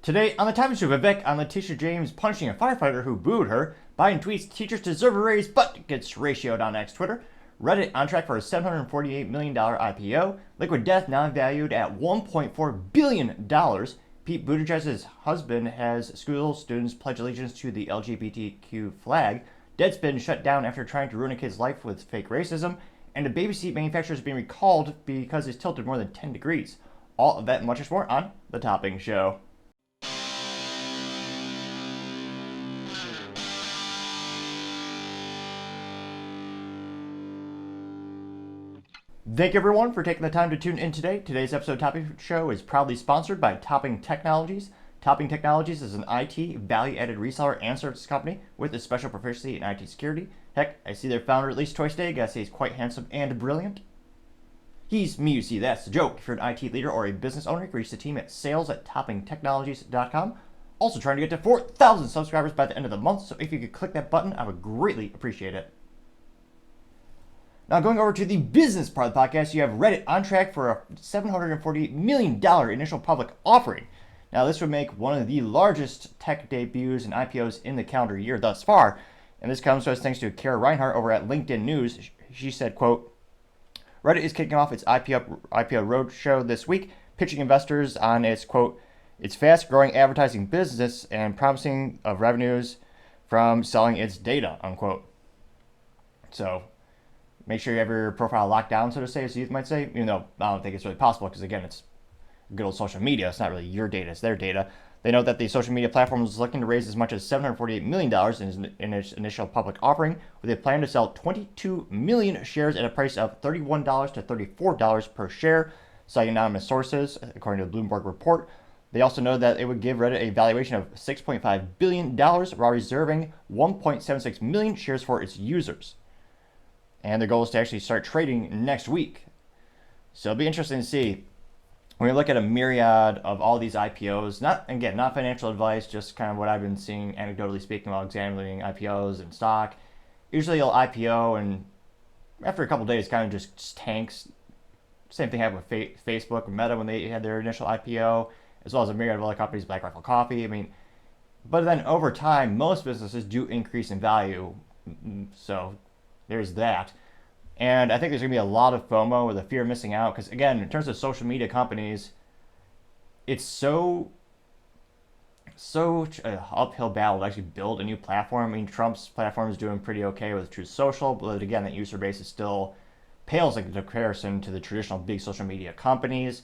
Today on the Topping Show Vivek on Letitia James punching a firefighter who booed her. Biden tweets teachers deserve a raise but gets ratioed on X Twitter. Reddit on track for a $748 million IPO. Liquid death now valued at $1.4 billion. Pete Buttigieg's husband has school students pledge allegiance to the LGBTQ flag. Deadspin shut down after trying to ruin a kid's life with fake racism. And a baby seat manufacturer is being recalled because it's tilted more than 10 degrees. All of that and much more on The Topping Show. Thank you everyone for taking the time to tune in today. Today's episode of Topping Show is proudly sponsored by Topping Technologies. Topping Technologies is an IT value-added reseller and services company with a special proficiency in IT security. Heck, I see their founder at least twice a day. Gotta say he's quite handsome and brilliant. He's me, you see, that's the joke. If you're an IT leader or a business owner, you can reach the team at sales@toppingtechnologies.com. Also trying to get to 4,000 subscribers by the end of the month, so if you could click that button, I would greatly appreciate it. Now, going over to the business part of the podcast, you have Reddit on track for a $748 million initial public offering. Now, this would make one of the largest tech debuts and IPOs in the calendar year thus far. And this comes to us thanks to Kara Reinhart over at LinkedIn News. She said, quote, Reddit is kicking off its IPO roadshow this week, pitching investors on its, quote, its fast-growing advertising business and promising of revenues from selling its data, unquote. So, make sure you have your profile locked down, so to say, as youth might say, even though I don't think it's really possible because, again, it's good old social media. It's not really your data, it's their data. They note that the social media platform is looking to raise as much as $748 million in its initial public offering, with a plan to sell 22 million shares at a price of $31 to $34 per share, citing anonymous sources, according to the Bloomberg report. They also know that it would give Reddit a valuation of $6.5 billion while reserving 1.76 million shares for its users. And the goal is to actually start trading next week. So it'll be interesting to see. When we look at a myriad of all these IPOs, not financial advice, just kind of what I've been seeing anecdotally speaking while examining IPOs and stock. Usually you'll IPO and after a couple of days kind of just tanks. Same thing happened with Facebook and Meta when they had their initial IPO, as well as a myriad of other companies, Black Rifle Coffee. But then over time, most businesses do increase in value. So there's that. And I think there's going to be a lot of FOMO or the fear of missing out. Because, again, in terms of social media companies, it's such an uphill battle to actually build a new platform. Trump's platform is doing pretty okay with Truth Social. But, again, that user base is still pales in comparison to the traditional big social media companies.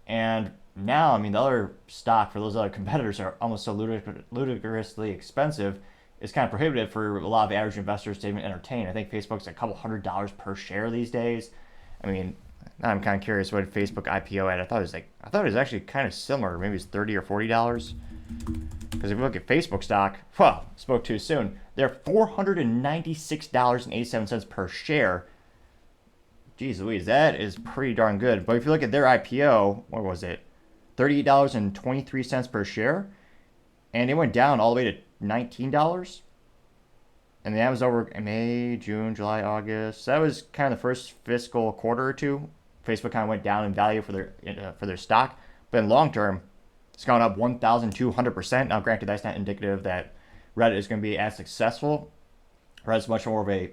And now, the other stock for those other competitors are almost so ludicrously expensive. It's kind of prohibitive for a lot of average investors to even entertain. I think Facebook's a couple $100 per share these days. I'm kind of curious what Facebook IPO at. I thought it was actually kind of similar. Maybe it's $30 or $40. Because if you look at Facebook stock, spoke too soon. They're $496.87 per share. Jeez Louise, that is pretty darn good. But if you look at their IPO, what was it? $38.23 per share, and it went down all the way to $19, and that was over May, June, July, August. So that was kind of the first fiscal quarter or two. Facebook kind of went down in value for their stock, but in long term, it's gone up 1,200%. Now, granted, that's not indicative that Reddit is going to be as successful. Reddit's much more of a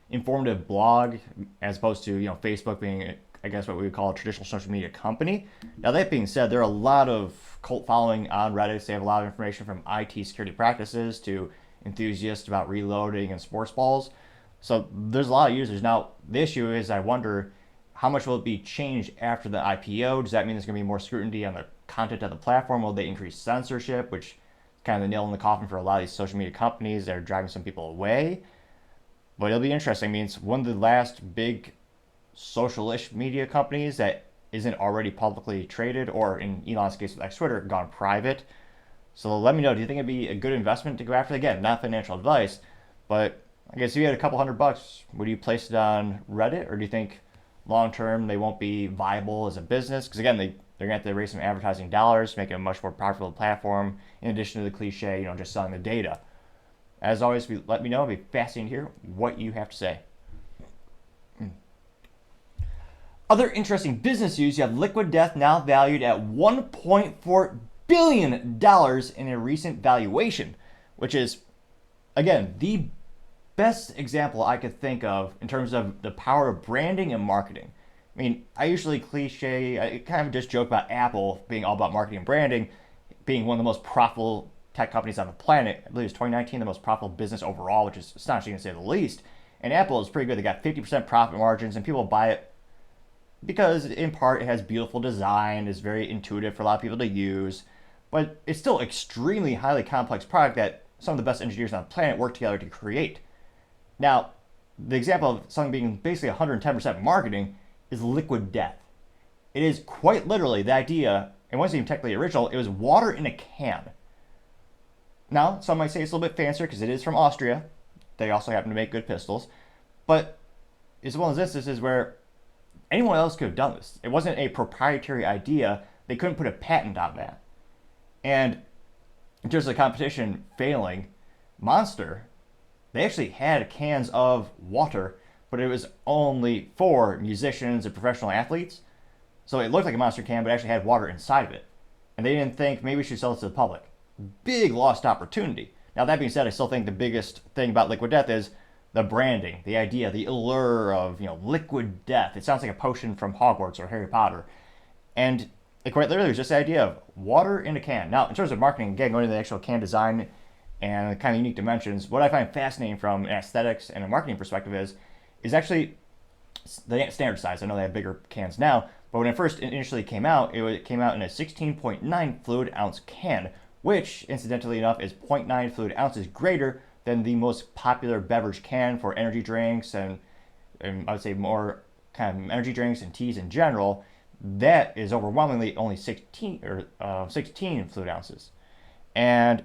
informative blog as opposed to Facebook being, I guess, what we would call a traditional social media company. Now, that being said, there are a lot of cult following on Reddit. They have a lot of information from IT security practices to enthusiasts about reloading and sports balls. So there's a lot of users. Now, the issue is I wonder how much will it be changed after the IPO? Does that mean there's going to be more scrutiny on the content of the platform? Will they increase censorship, which is kind of the nail in the coffin for a lot of these social media companies that are driving some people away? But it'll be interesting. It's one of the last big social-ish media companies that isn't already publicly traded, or in Elon's case with X Twitter, gone private. So let me know, do you think it'd be a good investment to go after? Again, not financial advice, but I guess if you had a couple $100, would you place it on Reddit, or do you think long-term they won't be viable as a business? Because again, they're going to have to raise some advertising dollars, make it a much more profitable platform, in addition to the cliche, just selling the data. As always, let me know. It'd be fascinating to hear what you have to say. Other interesting business news, you have Liquid Death now valued at $1.4 billion in a recent valuation, which is, again, the best example I could think of in terms of the power of branding and marketing. I mean, I usually I kind of just joke about Apple being all about marketing and branding, being one of the most profitable tech companies on the planet. I believe it's 2019, the most profitable business overall, which is astonishing to say the least. And Apple is pretty good. They got 50% profit margins, and people buy it because, in part, it has beautiful design, is very intuitive for a lot of people to use, but it's still extremely highly complex product that some of the best engineers on the planet work together to create. Now, the example of something being basically 110% marketing is liquid death. It is quite literally the idea, and wasn't even technically original, it was water in a can. Now, some might say it's a little bit fancier because it is from Austria. They also happen to make good pistols. But it's one of those instances where anyone else could have done this. It wasn't a proprietary idea. They couldn't put a patent on that. And in terms of the competition failing, Monster, they actually had cans of water, but it was only for musicians and professional athletes. So it looked like a Monster can, but it actually had water inside of it. And they didn't think maybe we should sell it to the public. Big lost opportunity. Now, that being said, I still think the biggest thing about Liquid Death is the branding, the idea, the allure of, liquid death. It sounds like a potion from Hogwarts or Harry Potter. And it quite literally was just the idea of water in a can. Now, in terms of marketing, again, going to the actual can design and the kind of unique dimensions, what I find fascinating from an aesthetics and a marketing perspective is actually the standard size. I know they have bigger cans now, but when it first initially came out, it came out in a 16.9 fluid ounce can, which, incidentally enough, is 0.9 fluid ounces greater than the most popular beverage can for energy drinks and I would say more kind of energy drinks and teas in general. That is overwhelmingly only 16 fluid ounces. And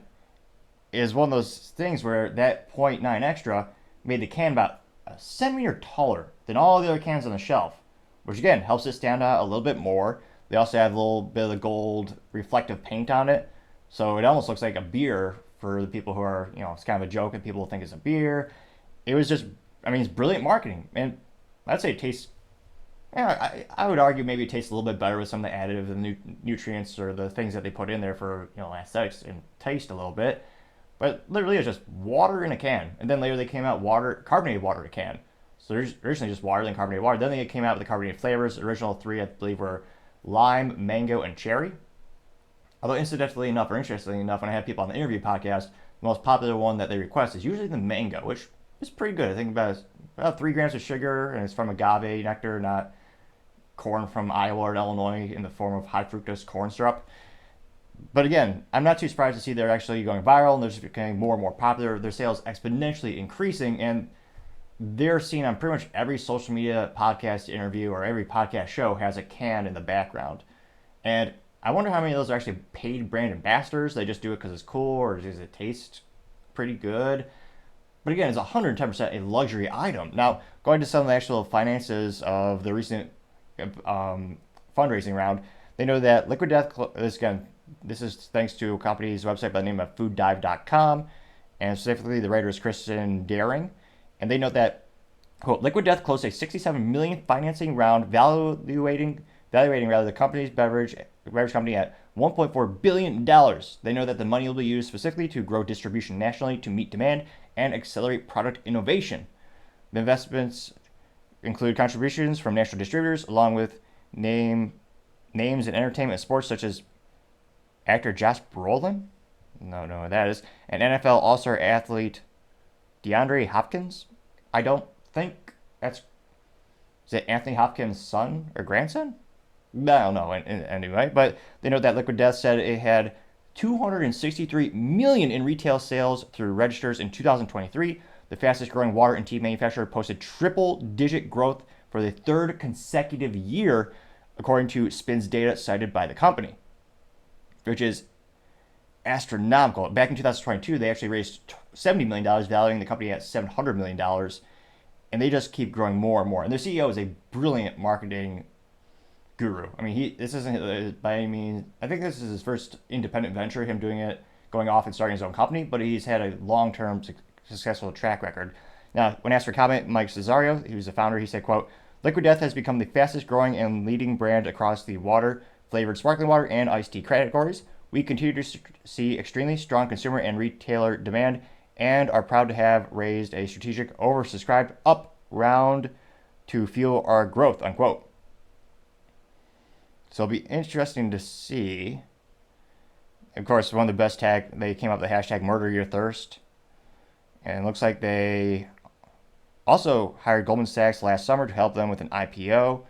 is one of those things where that 0.9 extra made the can about a centimeter taller than all the other cans on the shelf, which again helps it stand out a little bit more. They also have a little bit of the gold reflective paint on it, so it almost looks like a beer for the people who are, it's kind of a joke and people think it's a beer. It was just, it's brilliant marketing. And I'd say it tastes, I would argue maybe it tastes a little bit better with some of the additives and nutrients or the things that they put in there for, aesthetics and taste a little bit. But literally it's just water in a can. And then later they came out carbonated water in a can. So there's originally just water, then carbonated water. Then they came out with the carbonated flavors. The original three, I believe, were lime, mango, and cherry. Although incidentally enough, or interestingly enough, when I have people on the interview podcast, the most popular one that they request is usually the mango, which is pretty good. I think about 3 grams of sugar, and it's from agave nectar, not corn from Iowa or Illinois in the form of high fructose corn syrup. But again, I'm not too surprised to see they're actually going viral, and they're just becoming more and more popular. Their sales exponentially increasing, and they're seen on pretty much every social media podcast interview or every podcast show has a can in the background. And I wonder how many of those are actually paid brand ambassadors. They just do it because it's cool, or does it taste pretty good? But again, it's 110% a luxury item. Now, going to some of the actual finances of the recent fundraising round, they know that Liquid Death, this is thanks to a company's website by the name of fooddive.com, and specifically the writer is Kristen Daring, and they note that, quote, Liquid Death closed a $67 million financing round evaluating the company's beverage company at $1.4 billion. They know that the money will be used specifically to grow distribution nationally to meet demand and accelerate product innovation. The investments include contributions from national distributors, along with names in entertainment and sports such as actor Josh Brolin, no who that is, and NFL All-Star athlete DeAndre Hopkins. I don't think is it Anthony Hopkins' son or grandson? I don't know, anyway, but they know that Liquid Death said it had $263 million in retail sales through registers in 2023. The fastest growing water and tea manufacturer posted triple-digit growth for the third consecutive year, according to Spin's data cited by the company, which is astronomical. Back in 2022, they actually raised $70 million, valuing the company at $700 million, and they just keep growing more and more. And their CEO is a brilliant marketing guru. This isn't by any means, I think this is his first independent venture, him going off and starting his own company, but he's had a long-term successful track record. Now, when asked for comment, Mike Cesario, he was the founder, he said, quote, Liquid Death has become the fastest growing and leading brand across the water, flavored sparkling water, and iced tea categories. We continue to see extremely strong consumer and retailer demand and are proud to have raised a strategic oversubscribed up round to fuel our growth, unquote. So it'll be interesting to see. Of course, one of the best they came up with the hashtag Murder Your Thirst. And it looks like they also hired Goldman Sachs last summer to help them with an IPO.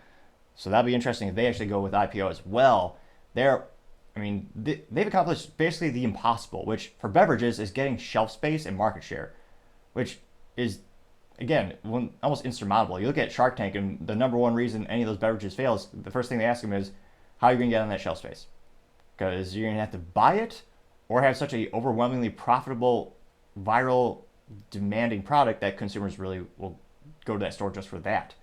So that'll be interesting if they actually go with IPO as well. They've accomplished basically the impossible, which for beverages is getting shelf space and market share, which is, again, almost insurmountable. You look at Shark Tank, and the number one reason any of those beverages fails, the first thing they ask them is, how are you going to get on that shelf space? Because you're going to have to buy it or have such an overwhelmingly profitable, viral, demanding product that consumers really will go to that store just for that.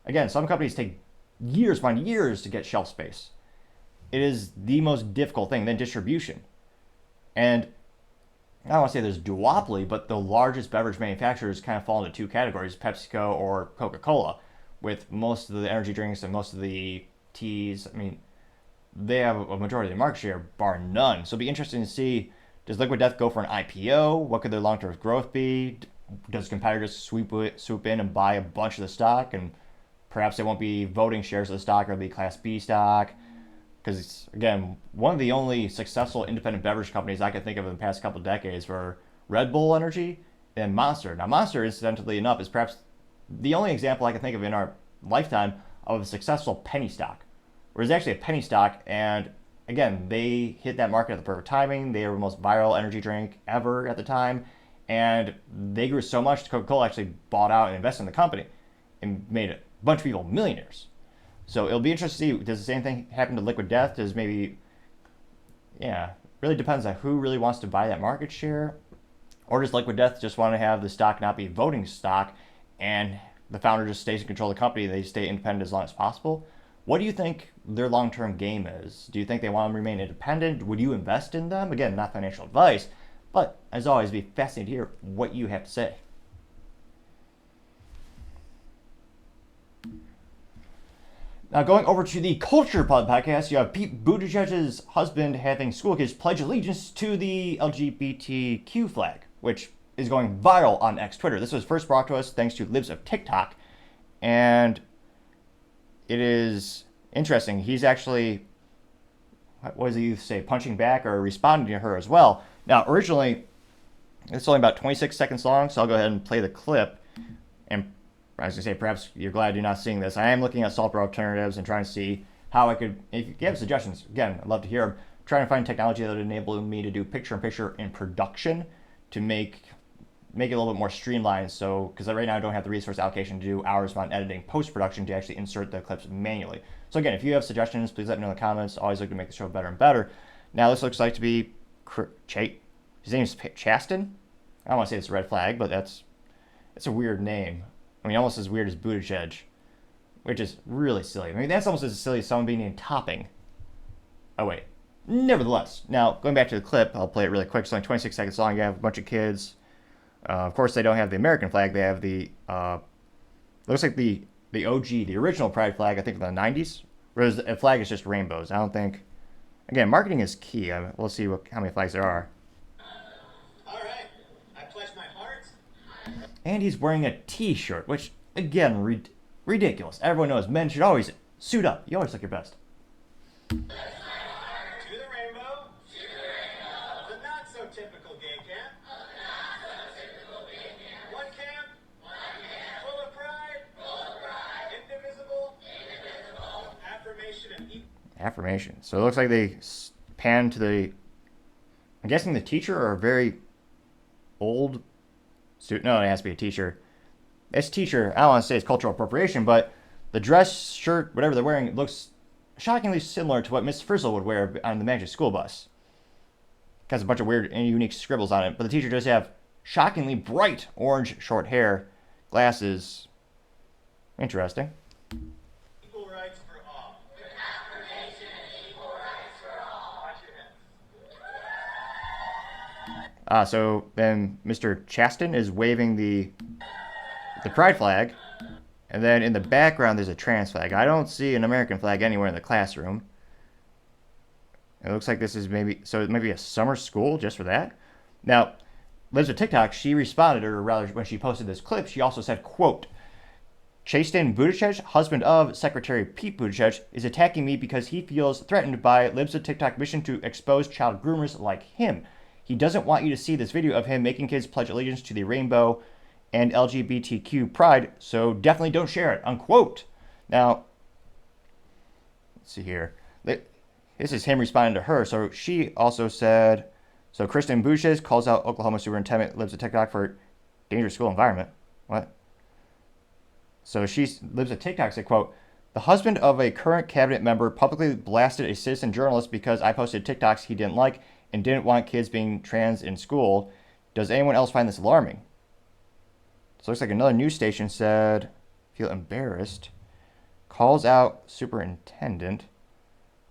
Again, some companies take years to get shelf space. It is the most difficult thing. Then distribution. And I don't want to say there's duopoly, but the largest beverage manufacturers kind of fall into two categories, PepsiCo or Coca-Cola, with most of the energy drinks and most of the teas. I mean, they have a majority of the market share, bar none. So it'll be interesting to see, does Liquid Death go for an IPO? What could their long-term growth be? Does competitors swoop in and buy a bunch of the stock? And perhaps they won't be voting shares of the stock, or it'll be Class B stock. Because, again, one of the only successful independent beverage companies I could think of in the past couple of decades were Red Bull Energy and Monster. Now, Monster, incidentally enough, is perhaps the only example I can think of in our lifetime of a successful penny stock. Whereas actually a penny stock, and again, they hit that market at the perfect timing. They were the most viral energy drink ever at the time. And they grew so much, Coca-Cola actually bought out and invested in the company and made a bunch of people millionaires. So it'll be interesting to see, does the same thing happen to Liquid Death? Does maybe, really depends on who really wants to buy that market share. Or does Liquid Death just want to have the stock not be voting stock and the founder just stays in control of the company, they stay independent as long as possible? What do you think their long-term game is? Do you think they want to remain independent? Would you invest in them? Again, not financial advice, but as always, it'd be fascinating to hear what you have to say. Now, going over to the Culture Pod podcast, you have Pete Buttigieg's husband having school kids pledge allegiance to the LGBTQ flag, which is going viral on X Twitter. This was first brought to us thanks to Libs of TikTok, and it is interesting. He's actually, what does he say, punching back or responding to her as well. Now, originally, it's only about 26 seconds long, so I'll go ahead and play the clip. And I was going to say, perhaps you're glad you're not seeing this. I am looking at software alternatives and trying to see how I could, if you have suggestions, again, I'd love to hear them. Trying to find technology that would enable me to do picture-in-picture in production to make it a little bit more streamlined. So, because right now I don't have the resource allocation to do hours on editing post-production to actually insert the clips manually. So again, if you have suggestions, please let me know in the comments. Always look to make the show better and better. Now this looks like to be his name is Chaston. I don't want to say it's a red flag, but it's a weird name. I mean, almost as weird as Buttigieg, which is really silly. I mean, that's almost as silly as someone being named Topping. Oh wait. Nevertheless, now going back to the clip, I'll play it really quick. It's only 26 seconds long. You have a bunch of kids. Of course, they don't have the American flag. They have the looks like the OG, the original Pride flag. I think from the 90s. Whereas the flag is just rainbows. I don't think. Again, marketing is key. We'll see how many flags there are. All right, I pledge my heart. And he's wearing a T-shirt, which again, ridiculous. Everyone knows men should always suit up. You always look your best. To the rainbow. The not so typical gay camp. One camp. Full of pride. Indivisible. Affirmation and equal. Affirmation. So it looks like they pan to the, I'm guessing the teacher or a very old student. No, it has to be a teacher. This teacher, I don't want to say it's cultural appropriation, but the dress, shirt, whatever they're wearing, looks shockingly similar to what Miss Frizzle would wear on the Magic School Bus. It has a bunch of weird and unique scribbles on it, but the teacher does have shockingly bright orange short hair, glasses. Interesting. Equal rights for all. Affirmation and equal rights for all. Watch your hands. So then Mr. Chaston is waving the pride flag, and then in the background there's a trans flag. I don't see an American flag anywhere in the classroom. It looks like this is maybe a summer school just for that. Now, lives with TikTok, she responded, or rather when she posted this clip, she also said, quote, Chastain Buttigieg, husband of Secretary Pete Buttigieg, is attacking me because he feels threatened by Libs of TikTok mission to expose child groomers like him. He doesn't want you to see this video of him making kids pledge allegiance to the rainbow and LGBTQ pride, so definitely don't share it, unquote. Now, let's see here. This is him responding to her. So she also said, so Kristen Buttigieg calls out Oklahoma superintendent Libs of TikTok for dangerous school environment. What? So she lives at TikTok, said, quote, the husband of a current cabinet member publicly blasted a citizen journalist because I posted TikToks he didn't like and didn't want kids being trans in school. Does anyone else find this alarming? So it looks like another news station said, feel embarrassed, calls out superintendent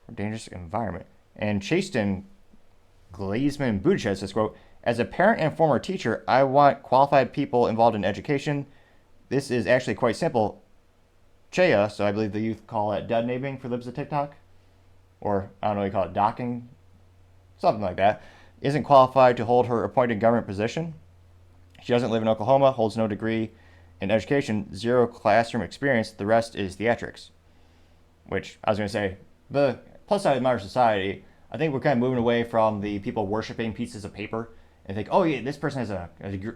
for dangerous environment. And Chastain Glazman Buttigieg says, quote, as a parent and former teacher, I want qualified people involved in education. This is actually quite simple. Chaya, so I believe the youth call it dead naming for Libs of TikTok, or I don't know, you call it docking, something like that, isn't qualified to hold her appointed government position. She doesn't live in Oklahoma, holds no degree in education, 0 classroom experience. The rest is theatrics. Which, I was going to say, the plus side of modern society, I think we're kind of moving away from the people worshiping pieces of paper and think, oh yeah, this person has a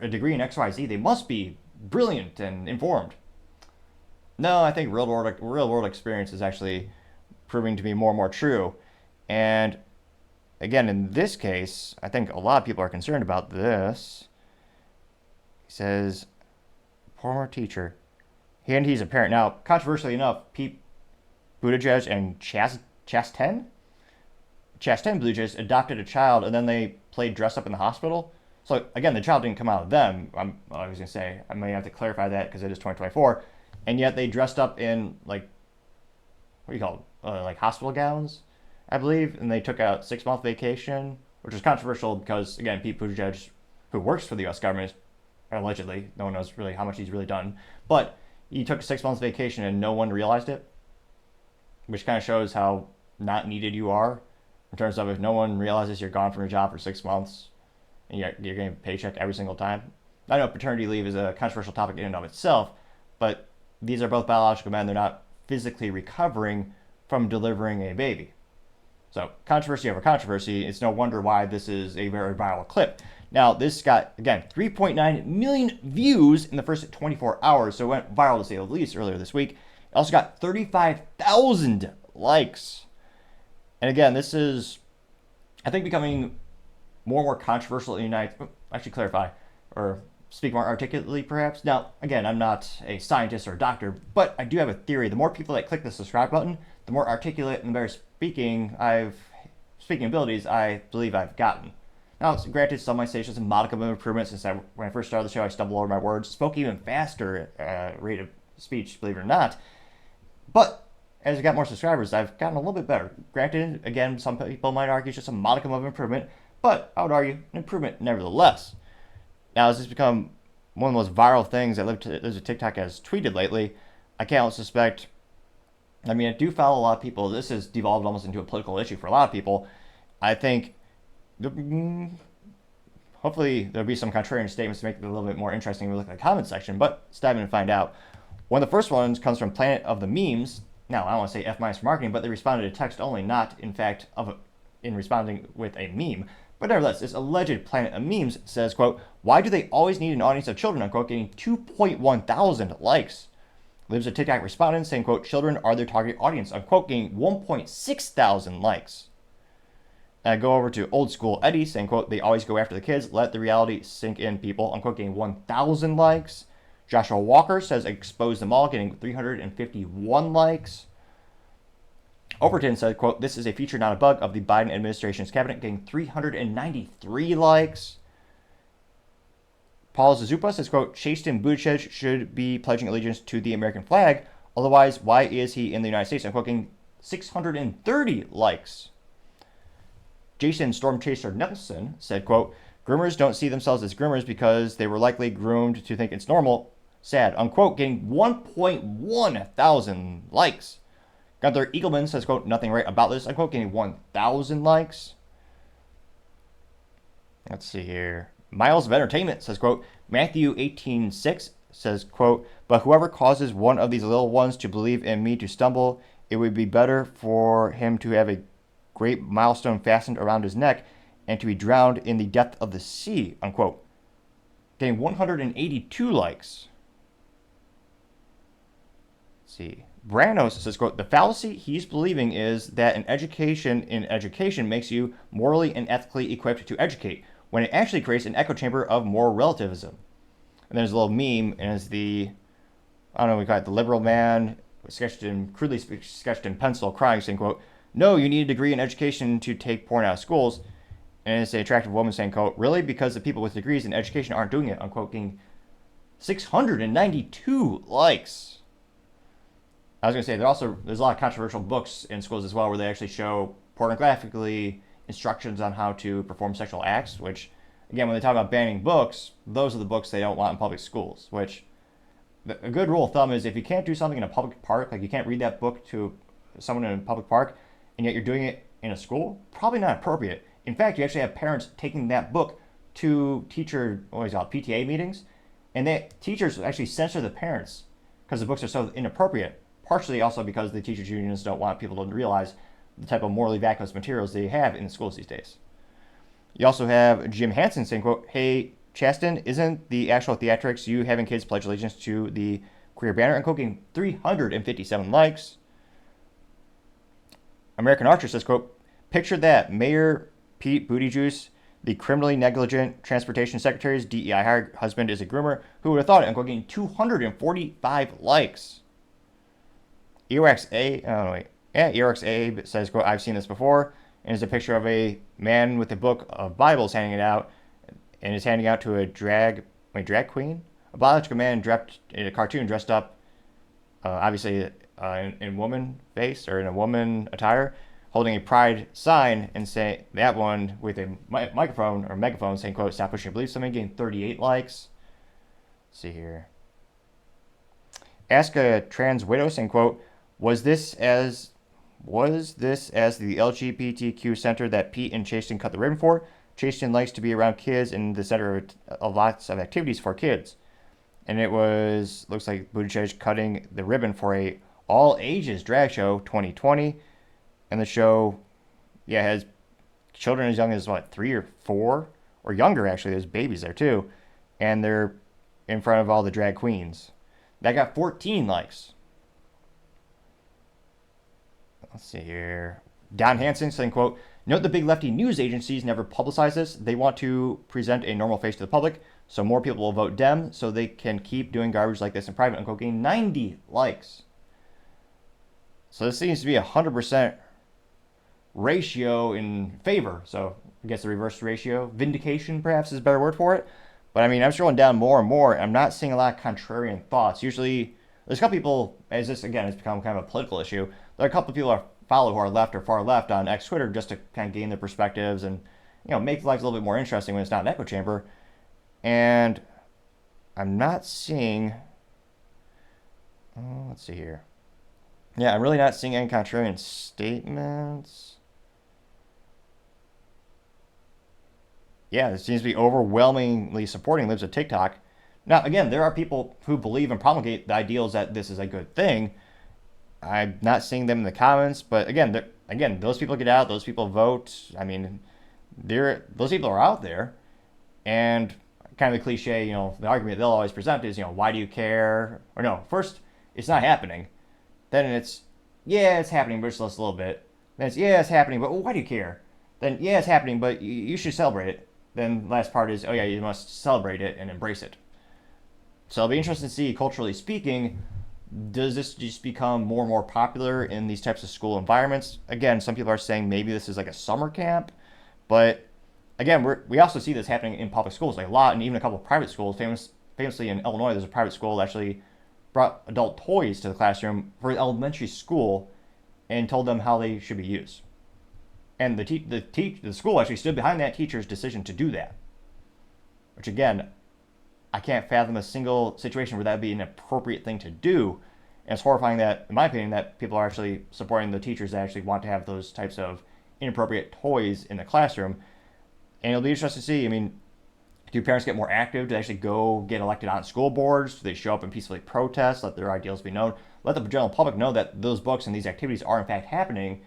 degree in XYZ. They must be brilliant and informed. No, I think real world experience is actually proving to be more and more true. And again, in this case, I think a lot of people are concerned about this. He says, former teacher. He's a parent. Now, controversially enough, Pete Buttigieg and Chastain Buttigieg adopted a child and then they played dress up in the hospital. So again, the child didn't come out of them. I was going to say, I may have to clarify that because it is 2024. And yet they dressed up in like, what do you call it? Like hospital gowns, I believe. And they took a 6-month vacation, which is controversial because, again, Pete Buttigieg, who works for the U.S. government, allegedly, no one knows really how much he's really done, but he took a 6 months vacation and no one realized it, which kind of shows how not needed you are in terms of if no one realizes you're gone from your job for 6 months and you're getting a paycheck every single time. I know paternity leave is a controversial topic in and of itself, but these are both biological men. They're not physically recovering from delivering a baby. So controversy over controversy. It's no wonder why this is a very viral clip. Now, this got, again, 3.9 million views in the first 24 hours, so it went viral to say the least earlier this week. It also got 35,000 likes. And again, this is, I think, becoming more and more controversial in the United States. Actually, clarify, or speak more articulately, perhaps. Now, again, I'm not a scientist or a doctor, but I do have a theory. The more people that click the subscribe button, the more articulate and the better speaking abilities I believe I've gotten. Now, granted, some might say it's just a modicum of improvement since when I first started the show, I stumbled over my words, spoke even faster rate of speech, believe it or not. But as I got more subscribers, I've gotten a little bit better. Granted, again, some people might argue it's just a modicum of improvement, but I would argue an improvement nevertheless. Now, as this become one of the most viral things that Lives with TikTok has tweeted lately, I can't suspect. I mean, I do follow a lot of people. This has devolved almost into a political issue for a lot of people. I think hopefully there'll be some contrarian statements to make it a little bit more interesting when we look at the comment section, but let's dive in and find out. One of the first ones comes from Planet of the Memes. Now, I don't want to say F- for marketing, but they responded to text only, not, in fact, in responding with a meme. But nevertheless, this alleged Planet of Memes says, quote, why do they always need an audience of children, unquote, getting 2.1 thousand likes. Lives a TikTok respondent saying, quote, children are their target audience, unquote, getting 1.6 thousand likes. And I go over to Old School Eddie saying, quote, they always go after the kids, let the reality sink in, people, unquote, getting 1,000 likes. Joshua Walker says, expose them all, getting 351 likes. Overton said, quote, this is a feature, not a bug, of the Biden administration's cabinet, getting 393 likes. Paul Zazupa says, quote, Chastain Buttigieg should be pledging allegiance to the American flag. Otherwise, why is he in the United States? I'm quoting 630 likes. Jason Stormchaser Nelson said, quote, groomers don't see themselves as groomers because they were likely groomed to think it's normal. Sad, unquote, getting 1.1 thousand likes. Gunther Eagleman says, quote, nothing right about this, unquote, getting 1,000 likes. Let's see here. Miles of Entertainment says, quote, Matthew 18:6 says, quote, but whoever causes one of these little ones to believe in me to stumble, it would be better for him to have a great milestone fastened around his neck and to be drowned in the depth of the sea, unquote. Getting 182 likes. Let's see. Branos says, quote, the fallacy he's believing is that an education in education makes you morally and ethically equipped to educate, when it actually creates an echo chamber of moral relativism. And there's a little meme, and it's the, I don't know, we call it the liberal man, crudely sketched in pencil, crying, saying, quote, no, you need a degree in education to take porn out of schools. And it's an attractive woman saying, quote, really? Because the people with degrees in education aren't doing it, unquote, getting 692 likes. I was going to say, there's a lot of controversial books in schools as well where they actually show pornographically instructions on how to perform sexual acts, which, again, when they talk about banning books, those are the books they don't want in public schools, which a good rule of thumb is if you can't do something in a public park, like you can't read that book to someone in a public park, and yet you're doing it in a school, probably not appropriate. In fact, you actually have parents taking that book to PTA meetings, and teachers actually censor the parents because the books are so inappropriate, partially also because the teachers' unions don't want people to realize the type of morally vacuous materials they have in the schools these days. You also have Jim Hansen saying, quote, hey, Chasten, isn't the actual theatrics you having kids pledge allegiance to the queer banner, and quoting 357 likes. American Archer says, quote, picture that, Mayor Pete Buttigieg, the criminally negligent transportation secretary's DEI hired husband is a groomer. Who would have thought it? And getting 245 likes. Earwax Abe says, quote, I've seen this before. And it's a picture of a man with a book of Bibles handing it out, and is handing out to a drag queen? A biological man dressed in a cartoon dressed up, obviously in woman face or in a woman attire, holding a pride sign and say that one with a microphone or megaphone saying, quote, stop pushing your beliefs. Somebody getting 38 likes. Let's see here. Ask a trans widow saying, quote, was this as the LGBTQ center that Pete and Chasten cut the ribbon for? Chasten likes to be around kids and the center of lots of activities for kids. And it looks like Buttigieg cutting the ribbon for a all ages drag show 2020. And the show, has children as young as 3 or 4 or younger, actually. There's babies there too. And they're in front of all the drag queens. That got 14 likes. Let's see here. Don Hansen saying, quote, note the big lefty news agencies never publicize this. They want to present a normal face to the public, so more people will vote Dem, so they can keep doing garbage like this in private, unquote, getting 90 likes. So this seems to be 100% ratio in favor. So I guess the reverse ratio. Vindication, perhaps, is a better word for it. But I mean, I'm scrolling down more and more, and I'm not seeing a lot of contrarian thoughts. Usually, there's a couple people, as this, again, has become kind of a political issue, there are a couple of people I follow who are left or far left on X Twitter just to kind of gain their perspectives and, make life a little bit more interesting when it's not an echo chamber. And I'm not seeing, let's see here. Yeah, I'm really not seeing any contrarian statements. Yeah, it seems to be overwhelmingly supporting libs of TikTok. Now, again, there are people who believe and promulgate the ideals that this is a good thing. I'm not seeing them in the comments, but again, those people get out, those people vote. I mean, those people are out there, and kind of the cliche, the argument they'll always present is, why do you care? Or no, first, it's not happening. Then it's, it's happening, but just a little bit. Then it's, it's happening, but why do you care? Then, it's happening, but you should celebrate it. Then last part is, you must celebrate it and embrace it. So it'll be interesting to see, culturally speaking, does this just become more and more popular in these types of school environments? Again, some people are saying maybe this is like a summer camp, but again, we also see this happening in public schools, like a lot, and even a couple of private schools. Famously in Illinois, there's a private school that actually brought adult toys to the classroom for elementary school and told them how they should be used. And the school actually stood behind that teacher's decision to do that. Which again, I can't fathom a single situation where that would be an appropriate thing to do. And it's horrifying that, in my opinion, that people are actually supporting the teachers that actually want to have those types of inappropriate toys in the classroom. And it'll be interesting to see. I mean, do parents get more active? Do they actually go get elected on school boards? Do they show up and peacefully protest, let their ideals be known? Let the general public know that those books and these activities are in fact happening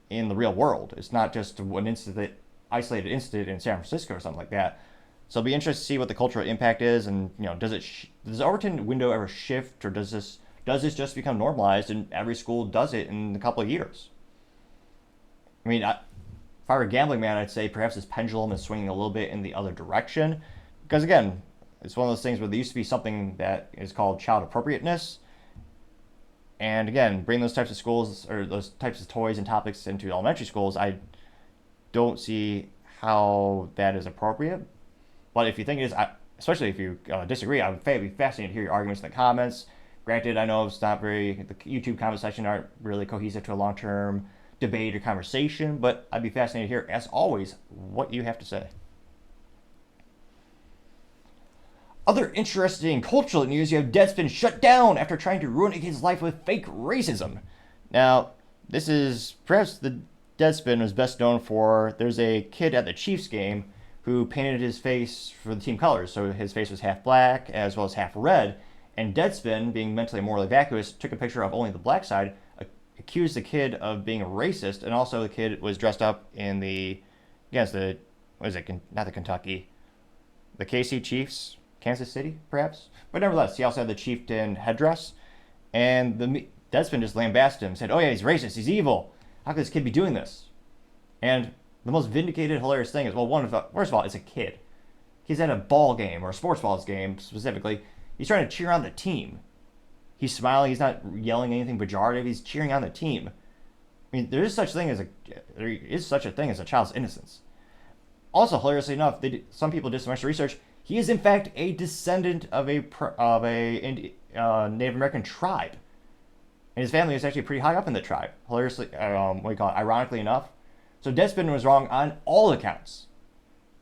in the real world. It's not just an isolated incident in San Francisco or something like that. So it'll be interesting to see what the cultural impact is, and does the Overton window ever shift, or does this just become normalized and every school does it in a couple of years? I mean, if I were a gambling man, I'd say perhaps this pendulum is swinging a little bit in the other direction, because again, it's one of those things where there used to be something that is called child appropriateness, and again, bring those types of schools or those types of toys and topics into elementary schools, I don't see how that is appropriate. But if you think it is, especially if you disagree, I would be fascinated to hear your arguments in the comments. Granted, I know it's not the YouTube comment section aren't really cohesive to a long-term debate or conversation, but I'd be fascinated to hear, as always, what you have to say. Other interesting cultural news, you have Deadspin shut down after trying to ruin a kid's life with fake racism. Now, this is perhaps the Deadspin was best known for, there's a kid at the Chiefs game who painted his face for the team colors. So his face was half black as well as half red. And Deadspin, being mentally and morally vacuous, took a picture of only the black side, accused the kid of being a racist, and also the kid was dressed up in the KC Chiefs, Kansas City, perhaps? But nevertheless, he also had the chieftain headdress, and Deadspin just lambasted him, said, oh yeah, he's racist, he's evil. How could this kid be doing this? And the most vindicated, hilarious thing is, first of all, it's a kid. He's at a ball game, or a sports balls game specifically. He's trying to cheer on the team. He's smiling. He's not yelling anything pejorative. He's cheering on the team. I mean, there is such a thing as a child's innocence. Also, hilariously enough, some people did some extra research. He is in fact a descendant of a Native American tribe, and his family is actually pretty high up in the tribe. Hilariously, ironically enough. So Deadspin was wrong on all accounts.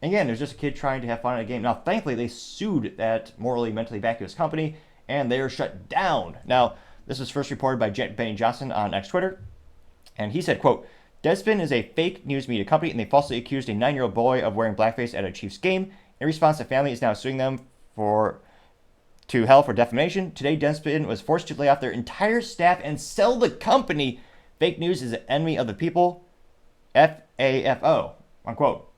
Again, there's just a kid trying to have fun at a game. Now, thankfully, they sued that morally, mentally vacuous company, and they are shut down. Now, this was first reported by Benny Johnson on X Twitter, and he said, quote, Deadspin is a fake news media company, and they falsely accused a 9-year-old boy of wearing blackface at a Chiefs game. In response, the family is now suing them to hell for defamation. Today, Deadspin was forced to lay off their entire staff and sell the company. Fake news is an enemy of the people. FAFO, unquote.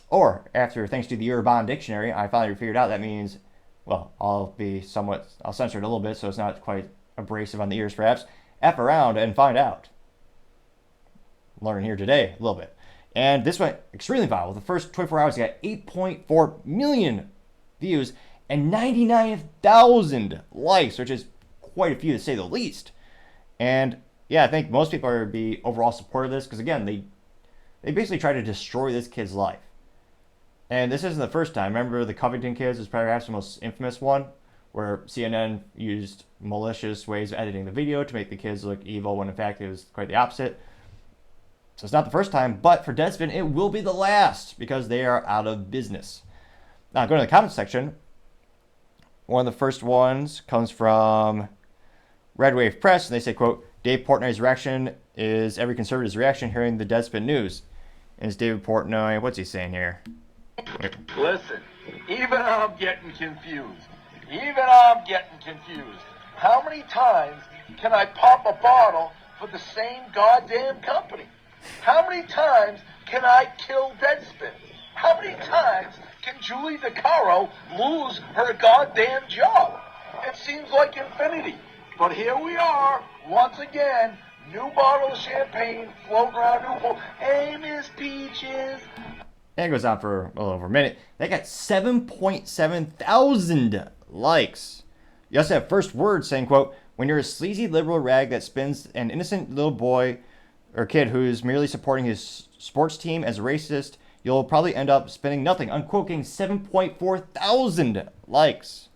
Or, thanks to the Urban Dictionary, I finally figured out that means, well, I'll censor it a little bit so it's not quite abrasive on the ears perhaps. F around and find out. Learning here today a little bit. And this went extremely viral. The first 24 hours, it got 8.4 million views and 99,000 likes, which is quite a few to say the least. And yeah, I think most people are be overall supportive of this because, again, they basically try to destroy this kid's life. And this isn't the first time. Remember the Covington kids is perhaps the most infamous one, where CNN used malicious ways of editing the video to make the kids look evil when in fact it was quite the opposite. So it's not the first time, but for Deadspin, it will be the last because they are out of business. Now, going to the comments section, one of the first ones comes from Red Wave Press, and they say, quote, Dave Portnoy's reaction is every conservative's reaction hearing the Deadspin news. And it's David Portnoy, what's he saying here? Listen, even I'm getting confused. How many times can I pop a bottle for the same goddamn company? How many times can I kill Deadspin? How many times can Julie DeCaro lose her goddamn job? It seems like infinity. But here we are, once again, new bottle of champagne, floating around Newport. Hey, Miss Peaches. And it goes on for a little over a minute. They got 7.7 thousand likes. You also have First Word saying, quote, when you're a sleazy liberal rag that spins an innocent little boy or kid who's merely supporting his sports team as a racist, you'll probably end up spending nothing. Unquote, getting 7.4 thousand likes.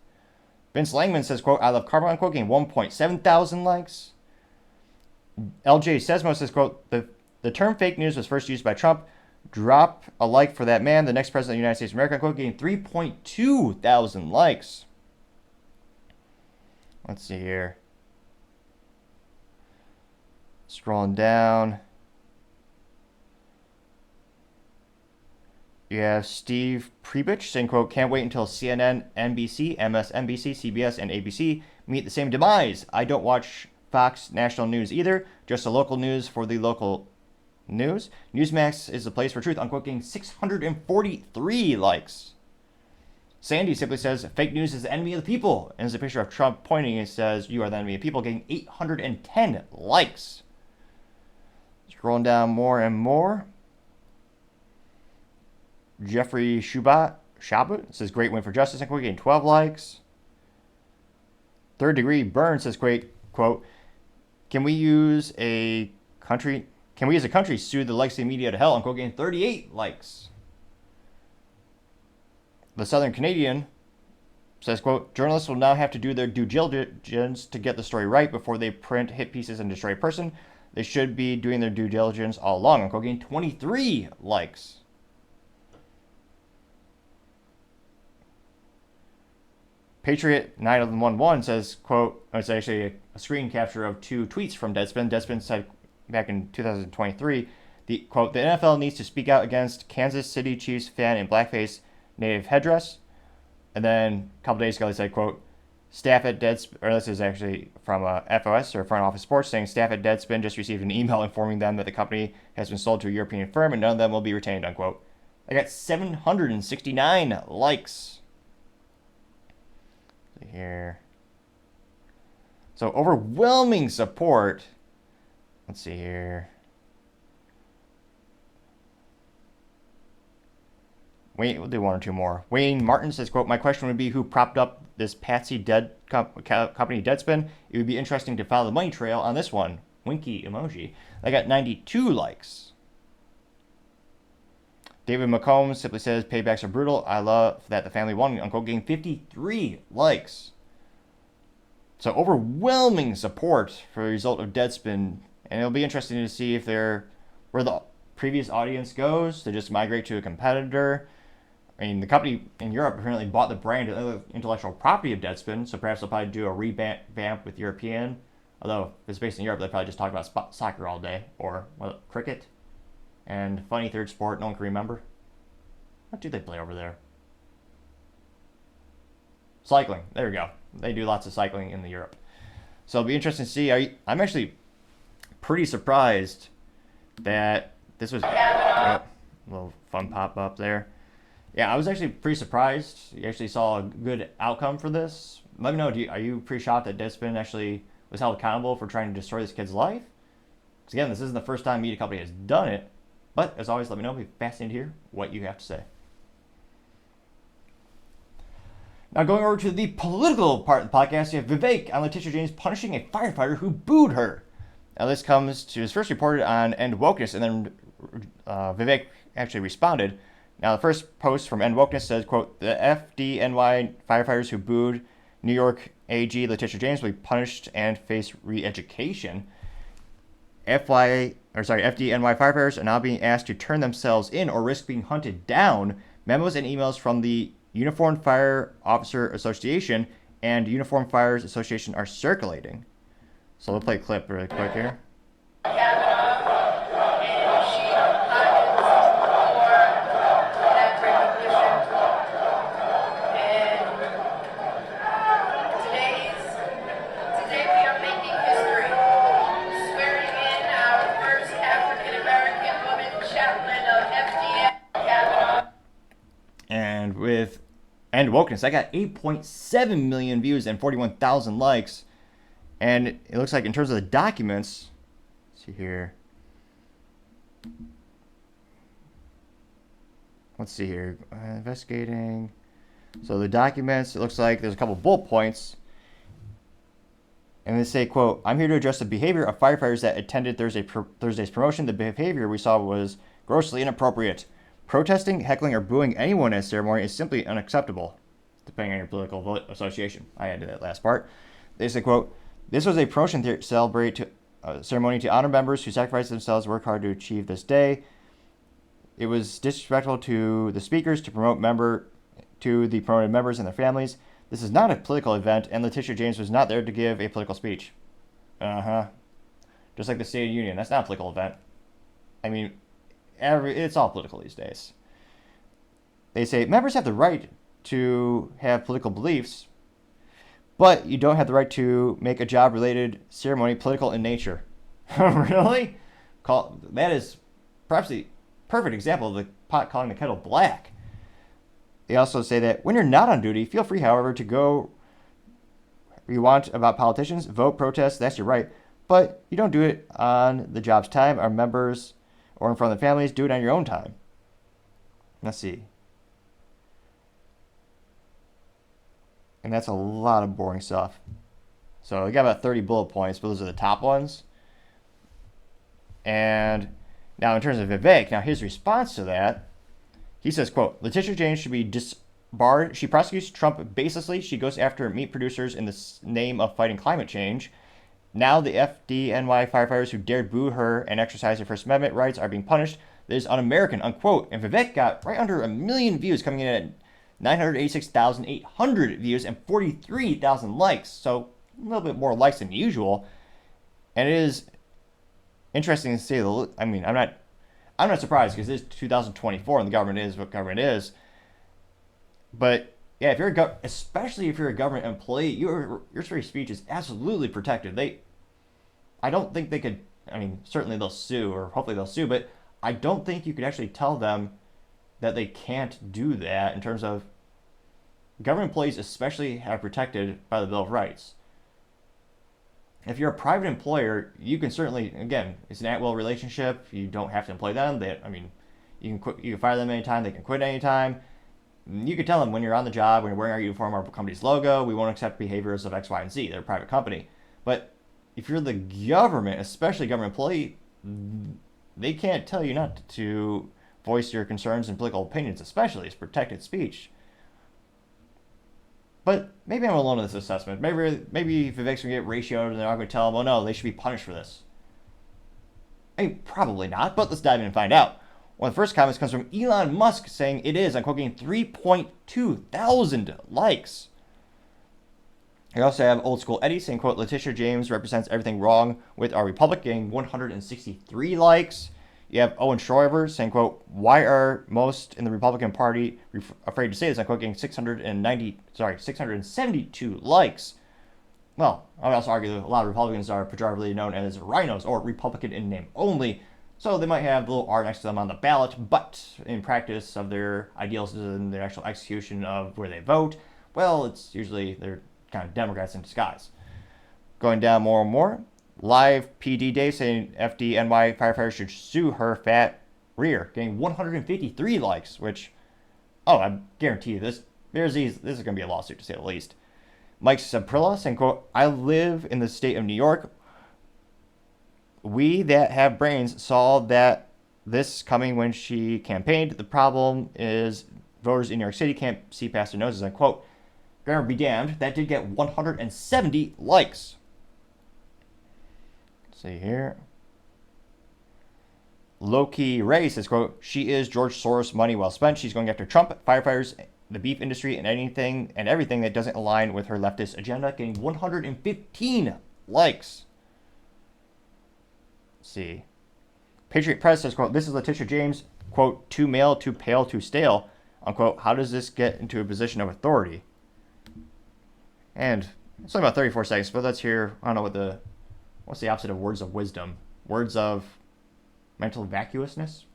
Vince Langman says, quote, I love karma, unquote, getting 1.7 thousand likes. LJ Sesmo says, quote, the term fake news was first used by Trump. Drop a like for that man, the next president of the United States of America, unquote, getting 3.2 thousand likes. Let's see here. Scrolling down. You have Steve Prebich saying, quote, can't wait until CNN, NBC, MSNBC, CBS, and ABC meet the same demise. I don't watch Fox National News either, just the local news for the local news. Newsmax is the place for truth, unquote, getting 643 likes. Sandy simply says, fake news is the enemy of the people. And there's a picture of Trump pointing and says, you are the enemy of the people, getting 810 likes. Scrolling down more and more. Jeffrey Shabbat says, great win for justice, and getting 12 likes. Third Degree Burn says, great, quote, can we as a country sue the legacy media to hell, unquote, getting 38 likes. The Southern Canadian says, quote, journalists will now have to do their due diligence to get the story right before they print hit pieces and destroy a person. They should be doing their due diligence all along, unquote, getting 23 likes. Patriot 911 says, quote, it's actually a screen capture of two tweets from Deadspin. Deadspin said back in 2023, quote, the NFL needs to speak out against Kansas City Chiefs fan in blackface native headdress. And then a couple days ago, they said, quote, staff at Deadspin, or this is actually from FOS, or Front Office Sports, saying staff at Deadspin just received an email informing them that the company has been sold to a European firm and none of them will be retained, unquote. I got 769 likes. Here. So overwhelming support. Let's see here. Wait, we'll do one or two more. Wayne Martin says, quote, my question would be who propped up this patsy company Deadspin. It would be interesting to follow the money trail on this one. Winky emoji. I got 92 likes. David McComb simply says, paybacks are brutal. I love that the family won, unquote, getting 53 likes. So overwhelming support for the result of Deadspin. And it'll be interesting to see if where the previous audience goes to just migrate to a competitor. I mean, the company in Europe apparently bought the brand and intellectual property of Deadspin, so perhaps they'll probably do a revamp with European. Although, if it's based in Europe, they probably just talk about soccer all day, or cricket. And funny third sport no one can remember. What do they play over there? Cycling. There we go. They do lots of cycling in Europe. So it'll be interesting to see. I'm actually pretty surprised that this was... a little fun pop up there. Yeah, I was actually pretty surprised. You actually saw a good outcome for this. Let me know, are you pretty shocked that Deadspin actually was held accountable for trying to destroy this kid's life? Because again, this isn't the first time a media company has done it. But, as always, let me know. It'll be fascinating to hear what you have to say. Now, going over to the political part of the podcast, you have Vivek on Letitia James punishing a firefighter who booed her. Now, this comes to his first reported on End Wokeness, and then Vivek actually responded. Now, the first post from End Wokeness says, quote, the FDNY firefighters who booed New York AG Letitia James will be punished and face re-education. FDNY firefighters are now being asked to turn themselves in or risk being hunted down. Memos and emails from the Uniformed Fire Officer Association and Uniformed Fires Association are circulating. So we'll play a clip really quick here. And with End Wokeness, I got 8.7 million views and 41,000 likes. And it looks like in terms of the documents, let's see here. Let's see here. Investigating. So the documents, it looks like there's a couple bullet points. And they say, quote, I'm here to address the behavior of firefighters that attended Thursday's promotion. The behavior we saw was grossly inappropriate. Protesting, heckling, or booing anyone at a ceremony is simply unacceptable, depending on your political association. I added that last part. They say, quote, this was a promotion ceremony to honor members who sacrificed themselves and worked hard to achieve this day. It was disrespectful to the speakers to the promoted members and their families. This is not a political event, and Letitia James was not there to give a political speech. just like the State of the Union. That's not a political event. I mean, it's all political these days. They say members have the right to have political beliefs, but you don't have the right to make a job-related ceremony political in nature. Really? That is perhaps the perfect example of the pot calling the kettle black. They also say that when you're not on duty, feel free, however, to go where you want about politicians, vote, protest, that's your right. But you don't do it on the job's time, our members, or in front of the families. Do it on your own time. Let's see. And that's a lot of boring stuff. So we got about 30 bullet points, but those are the top ones. And now in terms of Vivek, now his response to that, he says, quote, Letitia James should be disbarred. She prosecutes Trump baselessly. She goes after meat producers in the name of fighting climate change. Now the FDNY firefighters who dared boo her and exercise their First Amendment rights are being punished. That is un-American, unquote. And Vivek got right under 1 million views, coming in at 986,800 views and 43,000 likes. So a little bit more likes than usual. And it is interesting to see. I mean, I'm not surprised because it's 2024 and the government is what government is. But yeah, especially if you're a government employee, your free speech is absolutely protected. I don't think they could. I mean, certainly they'll sue, or hopefully they'll sue, but I don't think you could actually tell them that they can't do that in terms of government employees, especially have protected by the Bill of Rights. If you're a private employer, you can certainly, again, it's an at-will relationship. You don't have to employ them. You can fire them anytime. They can quit anytime. You can tell them when you're on the job, when you're wearing our uniform, our company's logo, we won't accept behaviors of X, Y, and Z. They're a private company. But if you're the government, especially government employee, they can't tell you not to voice your concerns and political opinions, especially as protected speech. But maybe I'm alone in this assessment. Maybe Vivek's going to get ratioed and they're not going to tell him, oh no, they should be punished for this. I mean, probably not, but let's dive in and find out. One of the first comments comes from Elon Musk saying it is, I'm quoting, 3.2 thousand likes. You also have Old School Eddie saying, quote, Letitia James represents everything wrong with our republic, getting 163 likes. You have Owen Schroeder saying, quote, why are most in the Republican Party afraid to say this? I'm quoting 672 likes. Well, I would also argue that a lot of Republicans are pejoratively known as rhinos, or Republican in name only. So they might have the little R next to them on the ballot, but in practice of their ideals and their actual execution of where they vote, well, it's usually they're kind of Democrats in disguise. Going down more and more. Live PD Day saying FDNY firefighters should sue her fat rear, getting 153 likes, which, I guarantee you this is going to be a lawsuit to say the least. Mike Saprilla saying, quote, I live in the state of New York. We that have brains saw that this coming when she campaigned. The problem is voters in New York City can't see past their noses, unquote. Grammar be damned, that did get 170 likes. See here. Loki Ray says, quote, she is George Soros money well spent. She's going after Trump, firefighters, the beef industry, and anything and everything that doesn't align with her leftist agenda, getting 115 likes. Let's see. Patriot Press says, quote, this is Letitia James, quote, too male, too pale, too stale, unquote. How does this get into a position of authority? And it's only about 34 seconds, but let's hear, I don't know what's the opposite of words of wisdom? Words of mental vacuousness?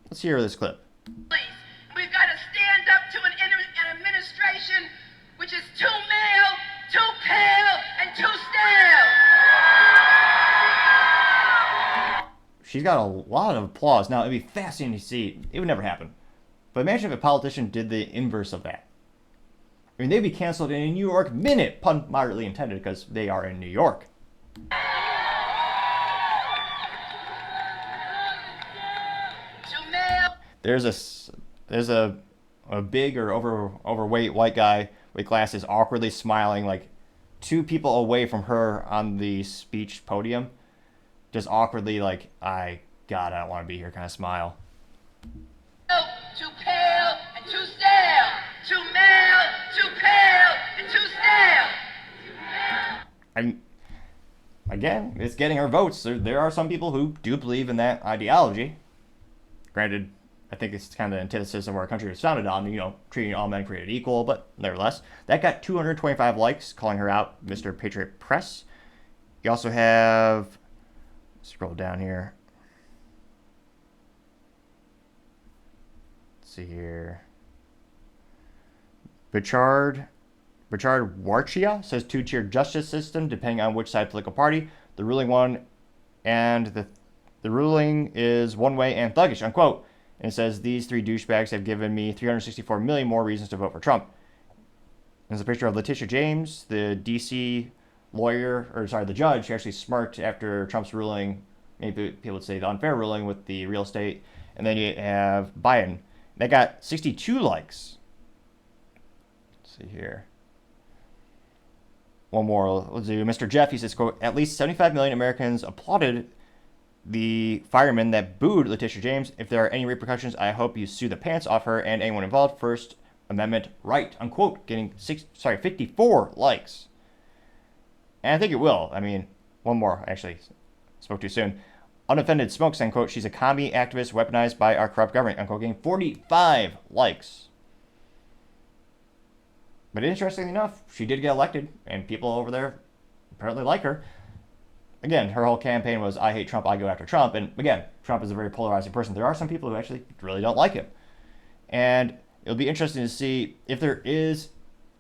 Let's hear this clip. We've got to stand up to an administration which is too male, too pale, and too stale. She's got a lot of applause. Now, it'd be fascinating to see. It would never happen. But imagine if a politician did the inverse of that. I mean, they'd be canceled in a New York minute, pun moderately intended, because they are in New York. There's a big or overweight white guy with glasses awkwardly smiling like 2 people away from her on the speech podium. Just awkwardly like, I don't want to be here kind of smile. Too pale and too stale. Too male, too pale, and too stale. again, it's getting her votes. There are some people who do believe in that ideology. Granted, I think it's kind of the antithesis of what our country was founded on, treating all men created equal, but nevertheless. That got 225 likes, calling her out, Mr. Patriot Press. You also have, scroll down here. Let's see here. Bichard Warchia says two-tier justice system, depending on which side political party. The ruling one and the ruling is one way and thuggish, unquote. And it says, these three douchebags have given me 364 million more reasons to vote for Trump. There's a picture of Letitia James, the D.C. the judge who actually smirked after Trump's ruling, maybe people would say the unfair ruling with the real estate. And then you have Biden. That got 62 likes. Let's see here. One more. Let's do Mr. Jeff. He says, quote, at least 75 million Americans applauded the firemen that booed Letitia James. If there are any repercussions, I hope you sue the pants off her and anyone involved. First Amendment right, unquote. Getting 54 likes. And I think it will. I mean, one more. Actually, spoke too soon. Unoffended Smoke saying, quote, she's a commie activist weaponized by our corrupt government, unquote. Getting 45 likes. But interestingly enough, she did get elected, and people over there apparently like her. Again, her whole campaign was, I hate Trump, I go after Trump. And again, Trump is a very polarizing person. There are some people who actually really don't like him. And it'll be interesting to see if there is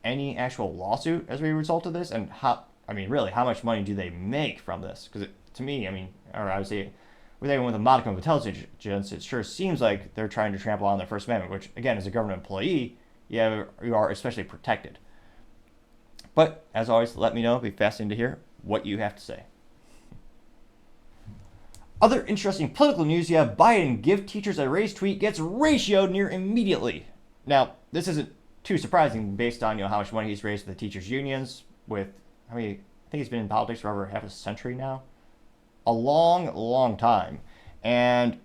any actual lawsuit as a result of this, and how much money do they make from this? Because to me, or I would say, with anyone with a modicum of intelligence, it sure seems like they're trying to trample on their First Amendment, which, again, as a government employee, you are especially protected. But, as always, let me know. It'll be fascinating to hear what you have to say. Other interesting political news, you have Biden give teachers a raise tweet gets ratioed near immediately. Now, this isn't too surprising based on how much money he's raised with the teachers' unions with, I think he's been in politics for over half a century now. A long, long time. And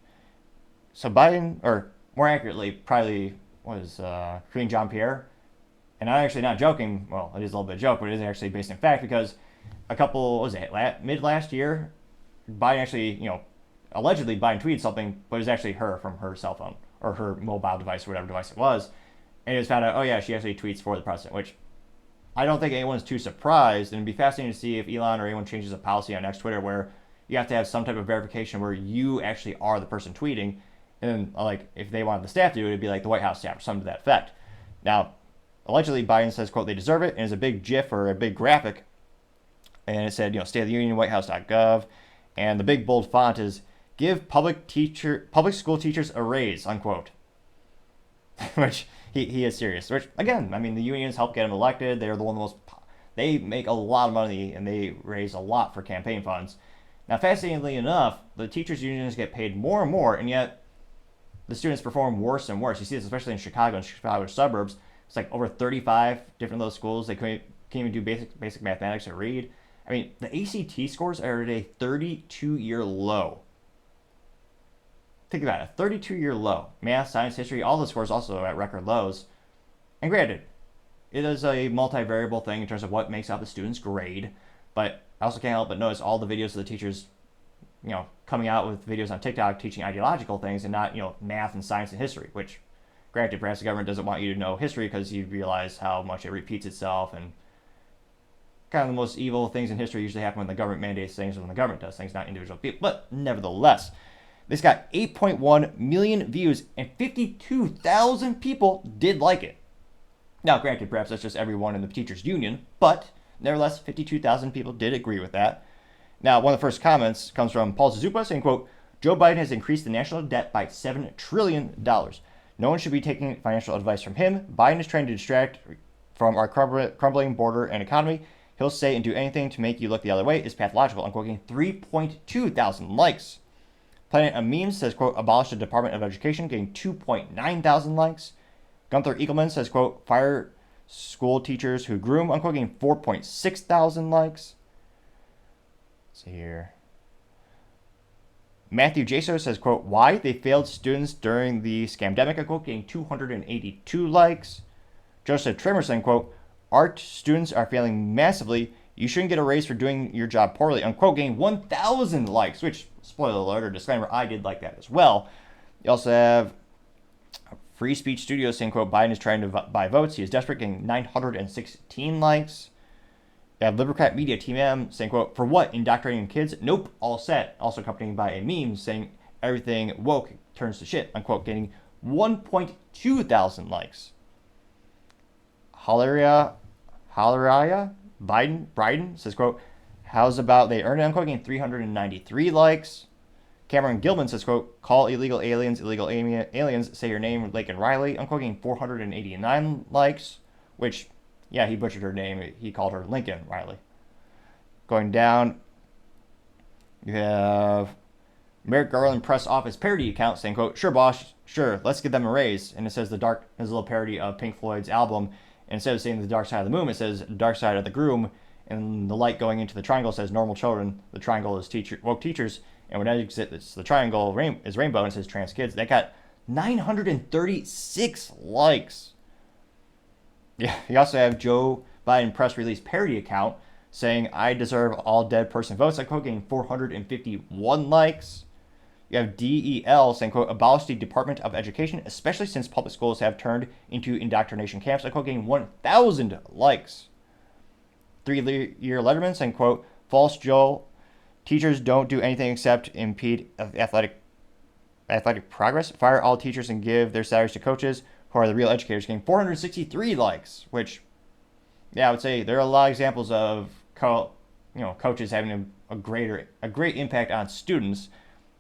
so Biden, or more accurately, probably was Queen Jean-Pierre. And I'm actually not joking. Well, it is a little bit of a joke, but it is actually based in fact because mid last year, Biden actually, allegedly Biden tweeted something, but it was actually her from her cell phone or her mobile device or whatever device it was. And it was found out, oh yeah, she actually tweets for the president, which I don't think anyone's too surprised. And it'd be fascinating to see if Elon or anyone changes a policy on X Twitter where you have to have some type of verification where you actually are the person tweeting. And like if they wanted the staff to do it, it'd be like the White House staff or something to that effect. Now, allegedly Biden says, quote, they deserve it, and it's a big GIF or a big graphic. And it said, State of the Union, whitehouse.gov. And the big bold font is, give public school teachers a raise, unquote. Which he is serious. Which, again, the unions help get him elected. They're the one they make a lot of money and they raise a lot for campaign funds. Now, fascinatingly enough, the teachers' unions get paid more and more, and yet the students perform worse and worse. You see this especially in Chicago and Chicago suburbs. It's like over 35 different of those schools. They can't even do basic mathematics or read. The ACT scores are at a 32-year low. Think about it, a 32-year low. Math, science, history, all the scores also at record lows. And granted, it is a multivariable thing in terms of what makes out the student's grade. But I also can't help but notice all the videos of the teachers, coming out with videos on TikTok teaching ideological things and not, math and science and history, which, granted, perhaps the government doesn't want you to know history because you realize how much it repeats itself, and kind of the most evil things in history usually happen when the government mandates things or when the government does things, not individual people. But nevertheless, this got 8.1 million views and 52,000 people did like it. Now, granted, perhaps that's just everyone in the teachers' union, but nevertheless, 52,000 people did agree with that. Now, one of the first comments comes from Paul Zazupa saying, quote, Joe Biden has increased the national debt by $7 trillion. No one should be taking financial advice from him. Biden is trying to distract from our crumbling border and economy. He'll say and do anything to make you look the other way is pathological. Unquote, getting 3.2 thousand likes. Planet of Memes says, quote, abolish the Department of Education, getting 2.9 thousand likes. Gunther Eagleman says, quote, fire school teachers who groom, unquote, getting 4.6 thousand likes. Let's see here. Matthew Jaso says, quote, why they failed students during the scamdemic, unquote, getting 282 likes. Joseph Trimmer saying, quote, art students are failing massively You shouldn't get a raise for doing your job poorly, unquote, getting 1,000 likes, which, spoiler alert or disclaimer, I did like that as well. You also have Free Speech Studio saying, quote, Biden is trying to buy votes. He is desperate, getting 916 likes. You have Libercat Media Team M saying, quote, for what? Indoctrinating kids? Nope, all set. Also accompanied by a meme saying everything woke turns to shit, unquote, getting 1.2 thousand likes. Halaria Biden says, quote, how's about they earn it, unquote, getting 393 likes. Cameron Gilman says, quote, call illegal aliens, say your name, Lake and Riley, unquote, getting 489 likes, which, yeah, he butchered her name. He called her Lincoln Riley. Going down, you have Merrick Garland press office parody account saying, quote, sure, boss, sure, let's give them a raise. And it says his little parody of Pink Floyd's album. And instead of saying the dark side of the moon, it says dark side of the groom. And the light going into the triangle says normal children. The triangle is woke teachers. And when it exits the triangle is rainbow and it says trans kids. That got 936 likes. Yeah, you also have Joe Biden press release parody account saying, I deserve all dead person votes. That quote getting 451 likes. You have DEL saying, quote, abolish the Department of Education, especially since public schools have turned into indoctrination camps. That quote getting 1,000 likes. 3-year Letterman saying, quote, false Joel, teachers don't do anything except impede athletic progress. Fire all teachers and give their salaries to coaches who are the real educators, getting 463 likes, which, yeah, I would say there are a lot of examples of coaches having a great impact on students.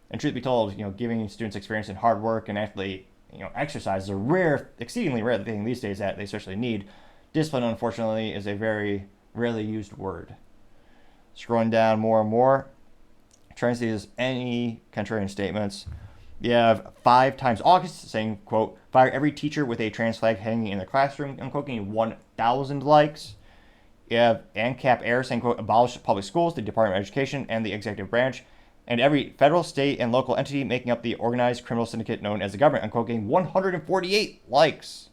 And truth be told, giving students experience in hard work and actually, exercise is a exceedingly rare thing these days that they especially need. Discipline, unfortunately, is a very rarely used word. Scrolling down more and more, trying to see if there's any contrarian statements. You have 5 times August saying, quote, fire every teacher with a trans flag hanging in their classroom, unquote, getting 1,000 likes. You have ANCAP Air saying, quote, abolish public schools, the Department of Education, and the executive branch, and every federal, state, and local entity making up the organized criminal syndicate known as the government, unquote, getting 148 likes.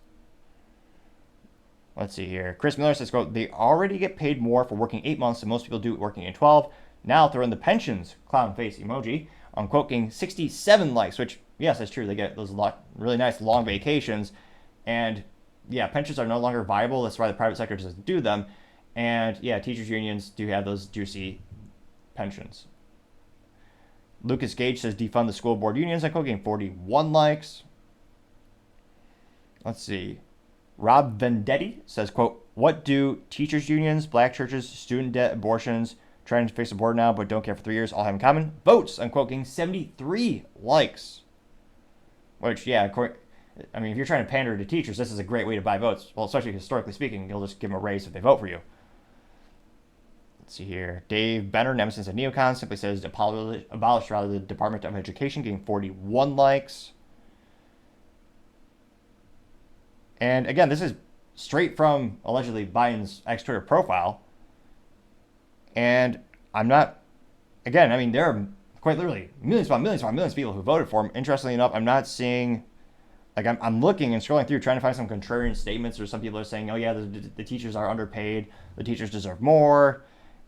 Let's see here. Chris Miller says, quote, they already get paid more for working 8 months than most people do working in 12. Now throw in the pensions, clown face emoji, unquote, getting 67 likes, which, yes, that's true. They get those really nice long vacations. And, yeah, pensions are no longer viable. That's why the private sector doesn't do them. And, yeah, teachers' unions do have those juicy pensions. Lucas Gage says defund the school board unions. Unquote, getting 41 likes. Let's see. Rob Vendetti says, quote, what do teachers' unions, black churches, student debt, abortions, trying to fix the board now but don't care for 3 years all have in common? Votes, unquote, getting 73 likes. Which, yeah, if you're trying to pander to teachers, this is a great way to buy votes. Well, especially historically speaking, you'll just give them a raise if they vote for you. Let's see here. Dave Benner, nemesis of neocons, simply says abolish the Department of Education, getting 41 likes. And again, this is straight from allegedly Biden's ex-Twitter profile. And I'm not, again, there are quite literally millions upon millions of people who voted for him. Interestingly enough, I'm not seeing, I'm looking and scrolling through trying to find some contrarian statements, or some people are saying, oh yeah, the teachers are underpaid, the teachers deserve more.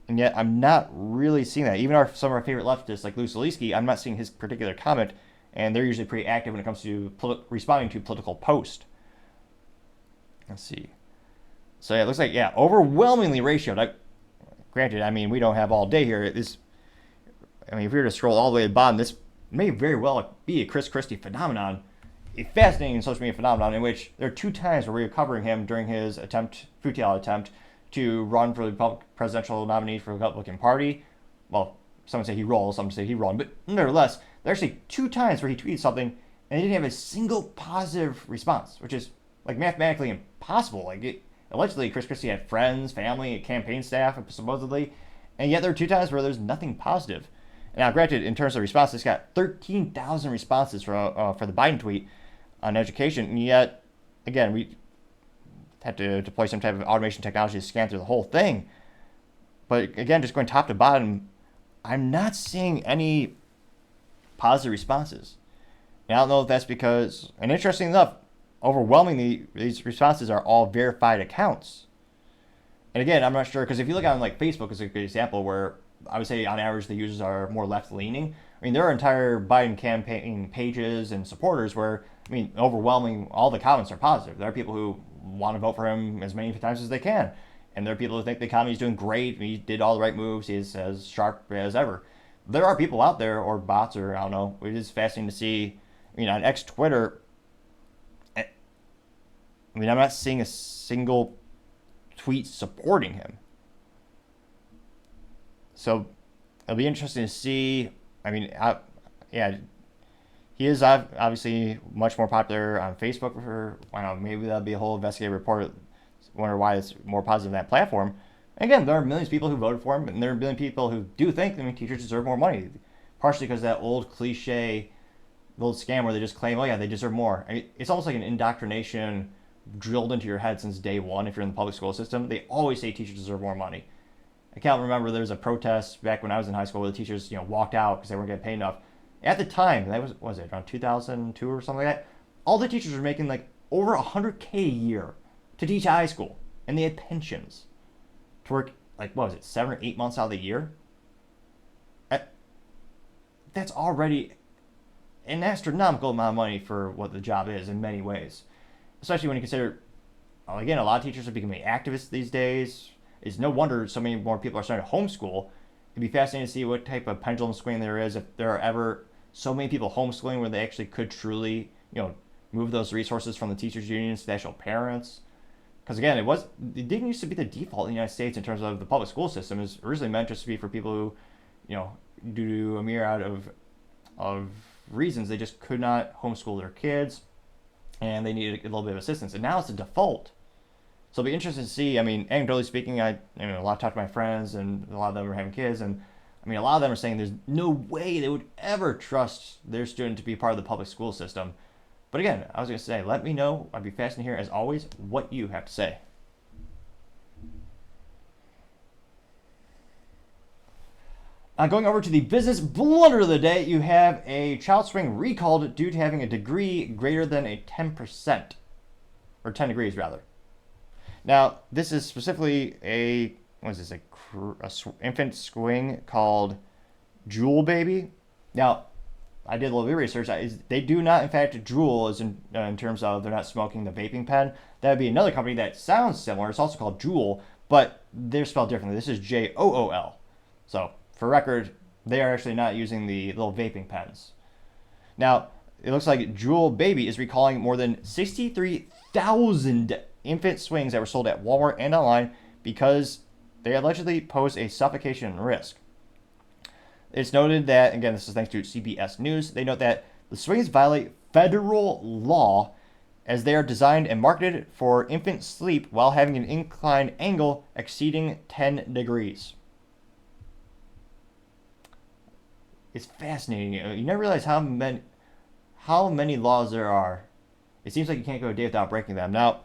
And yet I'm not really seeing that. Even some of our favorite leftists like Lou Zaleski, I'm not seeing his particular comment, and they're usually pretty active when it comes to responding to political posts. Let's see. So yeah, it looks like, yeah, overwhelmingly ratioed. Granted, we don't have all day here. If we were to scroll all the way to the bottom, this may very well be a Chris Christie phenomenon, a fascinating social media phenomenon in which there are 2 times where we were covering him during his futile attempt to run for the presidential nominee for the Republican Party. Well, some say he rolled, some say he run, but nevertheless, there are actually 2 times where he tweeted something and he didn't have a single positive response, which is mathematically impossible. Allegedly, Chris Christie had friends, family, campaign staff, supposedly, and yet there are 2 times where there's nothing positive. Now, granted, in terms of responses, it's got 13,000 responses for the Biden tweet on education, and yet, again, we had to deploy some type of automation technology to scan through the whole thing. But again, just going top to bottom, I'm not seeing any positive responses. And I don't know if that's because, and interesting enough, overwhelmingly, these responses are all verified accounts. And again, I'm not sure, because if you look on like Facebook is a good example where I would say on average the users are more left leaning. I mean, there are entire Biden campaign pages and supporters where, I mean, overwhelming, all the comments are positive. There are people who want to vote for him as many times as they can. And there are people who think the economy is doing great. He did all the right moves. He's as sharp as ever. There are people out there, or bots, or I don't know. It is fascinating to see. I mean, on X Twitter, I mean, I'm not seeing a single tweet supporting him. So it'll be interesting to see. I mean, yeah, he is obviously much more popular on Facebook. For I don't know, maybe that'll be a whole investigative report. Wonder why it's more positive on that platform. And again, there are millions of people who voted for him, and there are a million people who do think, I mean, teachers deserve more money. Partially because of that old cliche, little scam where they just claim, oh yeah, they deserve more. I mean, it's almost like an indoctrination drilled into your head since day one. If you're in the public school system, they always say teachers deserve more money. I can't remember, there was a protest back when I was in high school where the teachers, walked out because they weren't getting paid enough. At the time, that was it around 2002 or something like that? All the teachers were making like over $100K a year to teach high school, and they had pensions to work like 7 or 8 months out of the year. That's already an astronomical amount of money for what the job is in many ways, especially when you consider, well, again, a lot of teachers are becoming activists these days. It's no wonder so many more people are starting to homeschool. It'd be fascinating to see what type of pendulum swing there is, if there are ever so many people homeschooling where they actually could truly, move those resources from the teachers' unions to the actual parents. Because again, it didn't used to be the default in the United States in terms of the public school system. It was originally meant just to be for people who, due to a myriad of reasons, they just could not homeschool their kids, and they needed a little bit of assistance. And now it's a default. So it'll be interesting to see. I mean, anecdotally speaking, a lot talk to my friends, and a lot of them are having kids, and I mean, a lot of them are saying there's no way they would ever trust their student to be part of the public school system. But again, I was going to say, let me know. I'd be fascinated to hear, as always, what you have to say. Going over to the business blunder of the day, you have a child swing recalled due to having a degree greater than a 10%, or 10 degrees rather. Now, this is specifically a infant swing called Jewel Baby. Now, I did a little bit of research. They do not, in fact, Juul is in terms of they're not smoking the vaping pen. That would be another company that sounds similar. It's also called Juul, but they're spelled differently. This is Jool. So, for record, they are actually not using the little vaping pens. Now, it looks like Jewel Baby is recalling more than 63,000 infant swings that were sold at Walmart and online because they allegedly pose a suffocation risk. It's noted that, again, this is thanks to CBS News, they note that the swings violate federal law as they are designed and marketed for infant sleep while having an inclined angle exceeding 10 degrees. It's fascinating. You never realize how many laws there are. It seems like you can't go a day without breaking them. Now,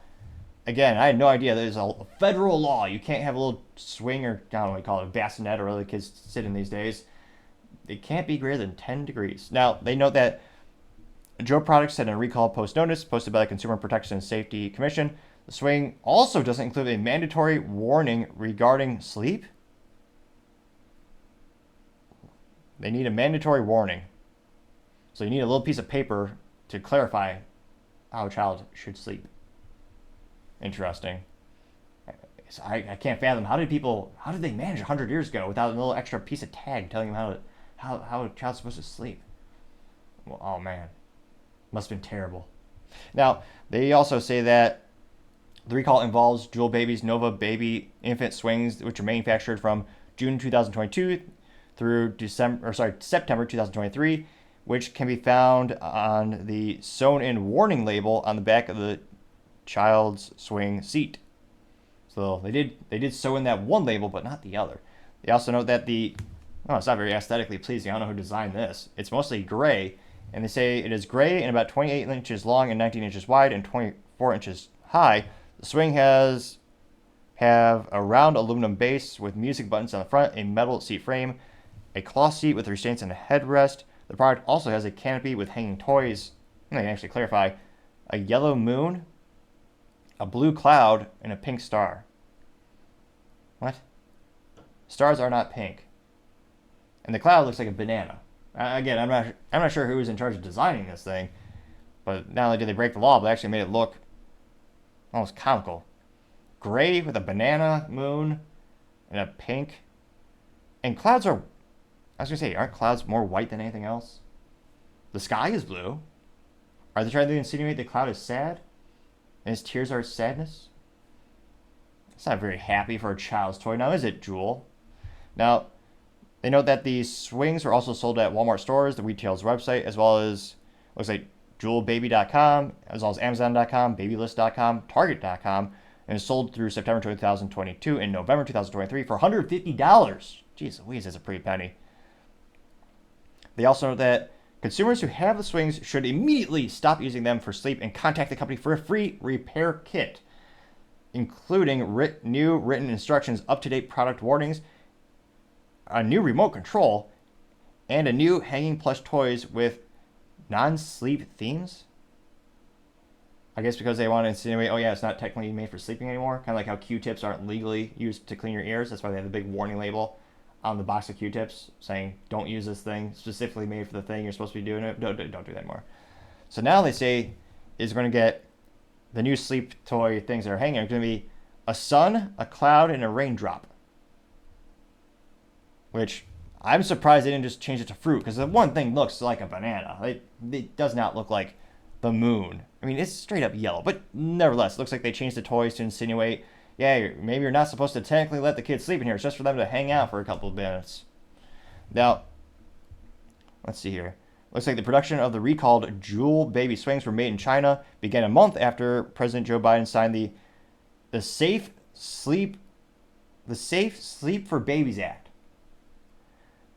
again, I had no idea there's a federal law. You can't have a little swing, or I don't know what you call it, a bassinet, or where the kids sit in these days. It can't be greater than 10 degrees. Now, they note that Joe Products sent a recall post notice posted by the Consumer Protection and Safety Commission. The swing also doesn't include a mandatory warning regarding sleep. They need a mandatory warning. So you need a little piece of paper to clarify how a child should sleep. Interesting. I can't fathom, how did they manage 100 years ago without a little extra piece of tag telling them how a child's supposed to sleep? Well, oh man, must have been terrible. Now, they also say that the recall involves Jewel Baby's Nova Baby infant swings, which are manufactured from June 2022 through September 2023, which can be found on the sewn-in warning label on the back of the child's swing seat. So they did sew in that one label, but not the other. They also note that it's not very aesthetically pleasing. I don't know who designed this. It's mostly gray, and they say it is gray and about 28 inches long and 19 inches wide and 24 inches high. The swing have a round aluminum base with music buttons on the front, a metal seat frame, a cloth seat with restraints and a headrest. The product also has a canopy with hanging toys. And they can actually clarify: a yellow moon, a blue cloud, and a pink star. Stars are not pink. And the cloud looks like a banana. Again, I'm not sure who was in charge of designing this thing, but not only did they break the law, but they actually made it look almost comical. Gray with a banana moon and a pink. And clouds are, I was going to say, aren't clouds more white than anything else? The sky is blue. Are they trying to insinuate the cloud is sad? And his tears are sadness? It's not very happy for a child's toy now, is it, Jewel? Now, they note that the swings were also sold at Walmart stores, the retailer's website, as well as, looks like, jewelbaby.com, as well as amazon.com, babylist.com, target.com, and is sold through September 2022 and November 2023 for $150. Jeez Louise, that's a pretty penny. They also note that consumers who have the swings should immediately stop using them for sleep and contact the company for a free repair kit, including new written instructions, up-to-date product warnings, a new remote control, and a new hanging plush toys with non-sleep themes. I guess because they want to insinuate, oh yeah, it's not technically made for sleeping anymore. Kind of like how Q-tips aren't legally used to clean your ears. That's why they have the big warning label on the box of Q-tips saying, don't use this thing, specifically made for the thing you're supposed to be doing it. Don't do that anymore. So now they say is going to get the new sleep toy things that are hanging. It's going to be a sun, a cloud, and a raindrop. Which I'm surprised they didn't just change it to fruit, because the one thing looks like a banana. It does not look like the moon. I mean, it's straight up yellow, but nevertheless, it looks like they changed the toys to insinuate, yeah, maybe you're not supposed to technically let the kids sleep in here. It's just for them to hang out for a couple of minutes. Now, let's see here. Looks like the production of the recalled Jewel baby swings were made in China began a month after President Joe Biden signed the Safe Sleep for Babies Act.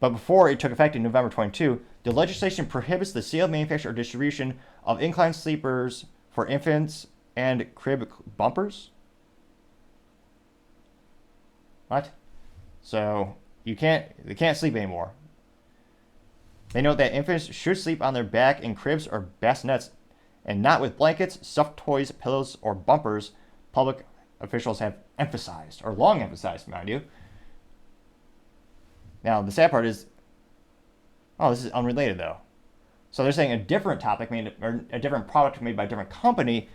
But before it took effect in November 22, the legislation prohibits the sale, manufacture, or distribution of incline sleepers for infants and crib bumpers. What? So they can't sleep anymore. They note that infants should sleep on their back in cribs or bassinets and not with blankets, stuffed toys, pillows, or bumpers, public officials have emphasized, or long emphasized, mind you. Now, the sad part is, this is unrelated, though. So they're saying a different topic or a different product made by a different company.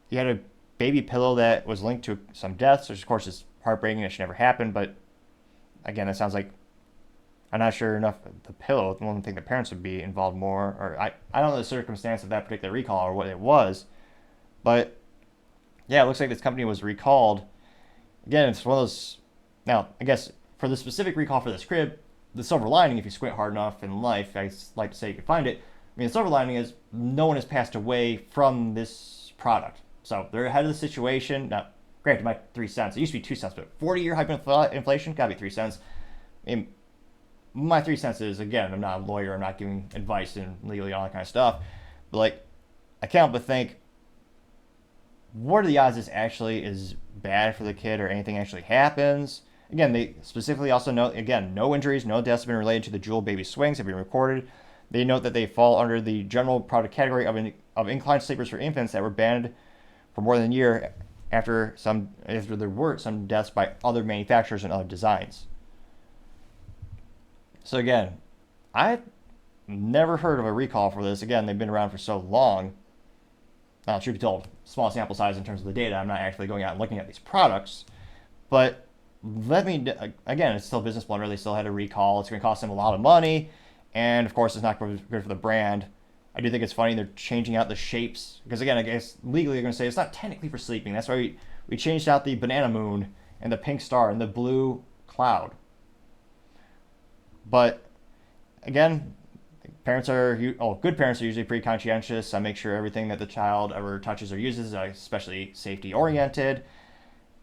You had a baby pillow that was linked to some deaths, which of course is heartbreaking. It should never happen. But again, it sounds like I'm not sure enough. The pillow, I don't think the parents would be involved more. Or I don't know the circumstance of that particular recall or what it was. But yeah, it looks like this company was recalled. Again, it's one of those. Now, I guess for the specific recall for this crib, the silver lining, if you squint hard enough in life, I like to say you can find it. I mean, the silver lining is no one has passed away from this product. So they're ahead of the situation. Now, granted, my 3 cents, it used to be 2 cents, but 40-year hyperinflation, gotta be 3 cents. I mean, my 3 cents is, again, I'm not a lawyer, I'm not giving advice and legally all that kind of stuff. But, like, I can't but think, what are the odds this actually is bad for the kid or anything actually happens? Again, they specifically also note, again, no injuries, no deaths have been related to the Jewel baby swings have been recorded. They note that they fall under the general product category of inclined sleepers for infants that were banned for more than a year after there were some deaths by other manufacturers and other designs. So again, I've never heard of a recall for this. Again, they've been around for so long. Now, truth be told, small sample size in terms of the data. I'm not actually going out and looking at these products, but again, it's still business blunder. They still had a recall. It's going to cost them a lot of money, and of course, it's not good for the brand. I do think it's funny they're changing out the shapes because, again, I guess legally they're going to say it's not technically for sleeping. That's why we changed out the banana moon and the pink star and the blue cloud. But again, good parents are usually pretty conscientious. I make sure everything that the child ever touches or uses is especially safety oriented.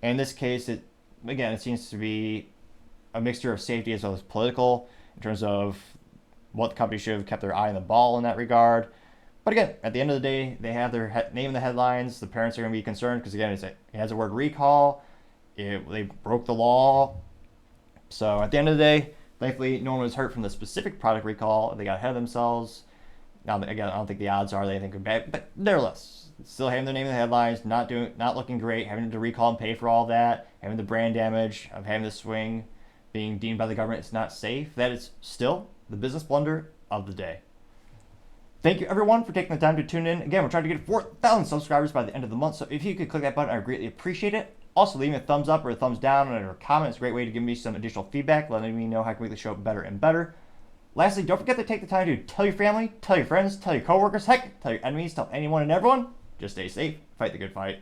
In this case, it seems to be a mixture of safety as well as political in terms of what the company should have kept their eye on the ball in that regard. But again, at the end of the day, they have their name in the headlines. The parents are going to be concerned because, again, it has a word recall. They broke the law. So at the end of the day, thankfully, no one was hurt from the specific product recall. They got ahead of themselves. Now, again, I don't think the odds are they think are bad, but nevertheless, still having their name in the headlines, not looking great, having to recall and pay for all that, having the brand damage of having the swing being deemed by the government it's not safe. That is still the business blunder of the day. Thank you everyone for taking the time to tune in. Again, we're trying to get 4,000 subscribers by the end of the month, so if you could click that button, I would greatly appreciate it. Also, leaving a thumbs up or a thumbs down or a comment is a great way to give me some additional feedback, letting me know how I can make the show better and better. Lastly, don't forget to take the time to tell your family, tell your friends, tell your coworkers, heck, tell your enemies, tell anyone and everyone. Just stay safe, fight the good fight.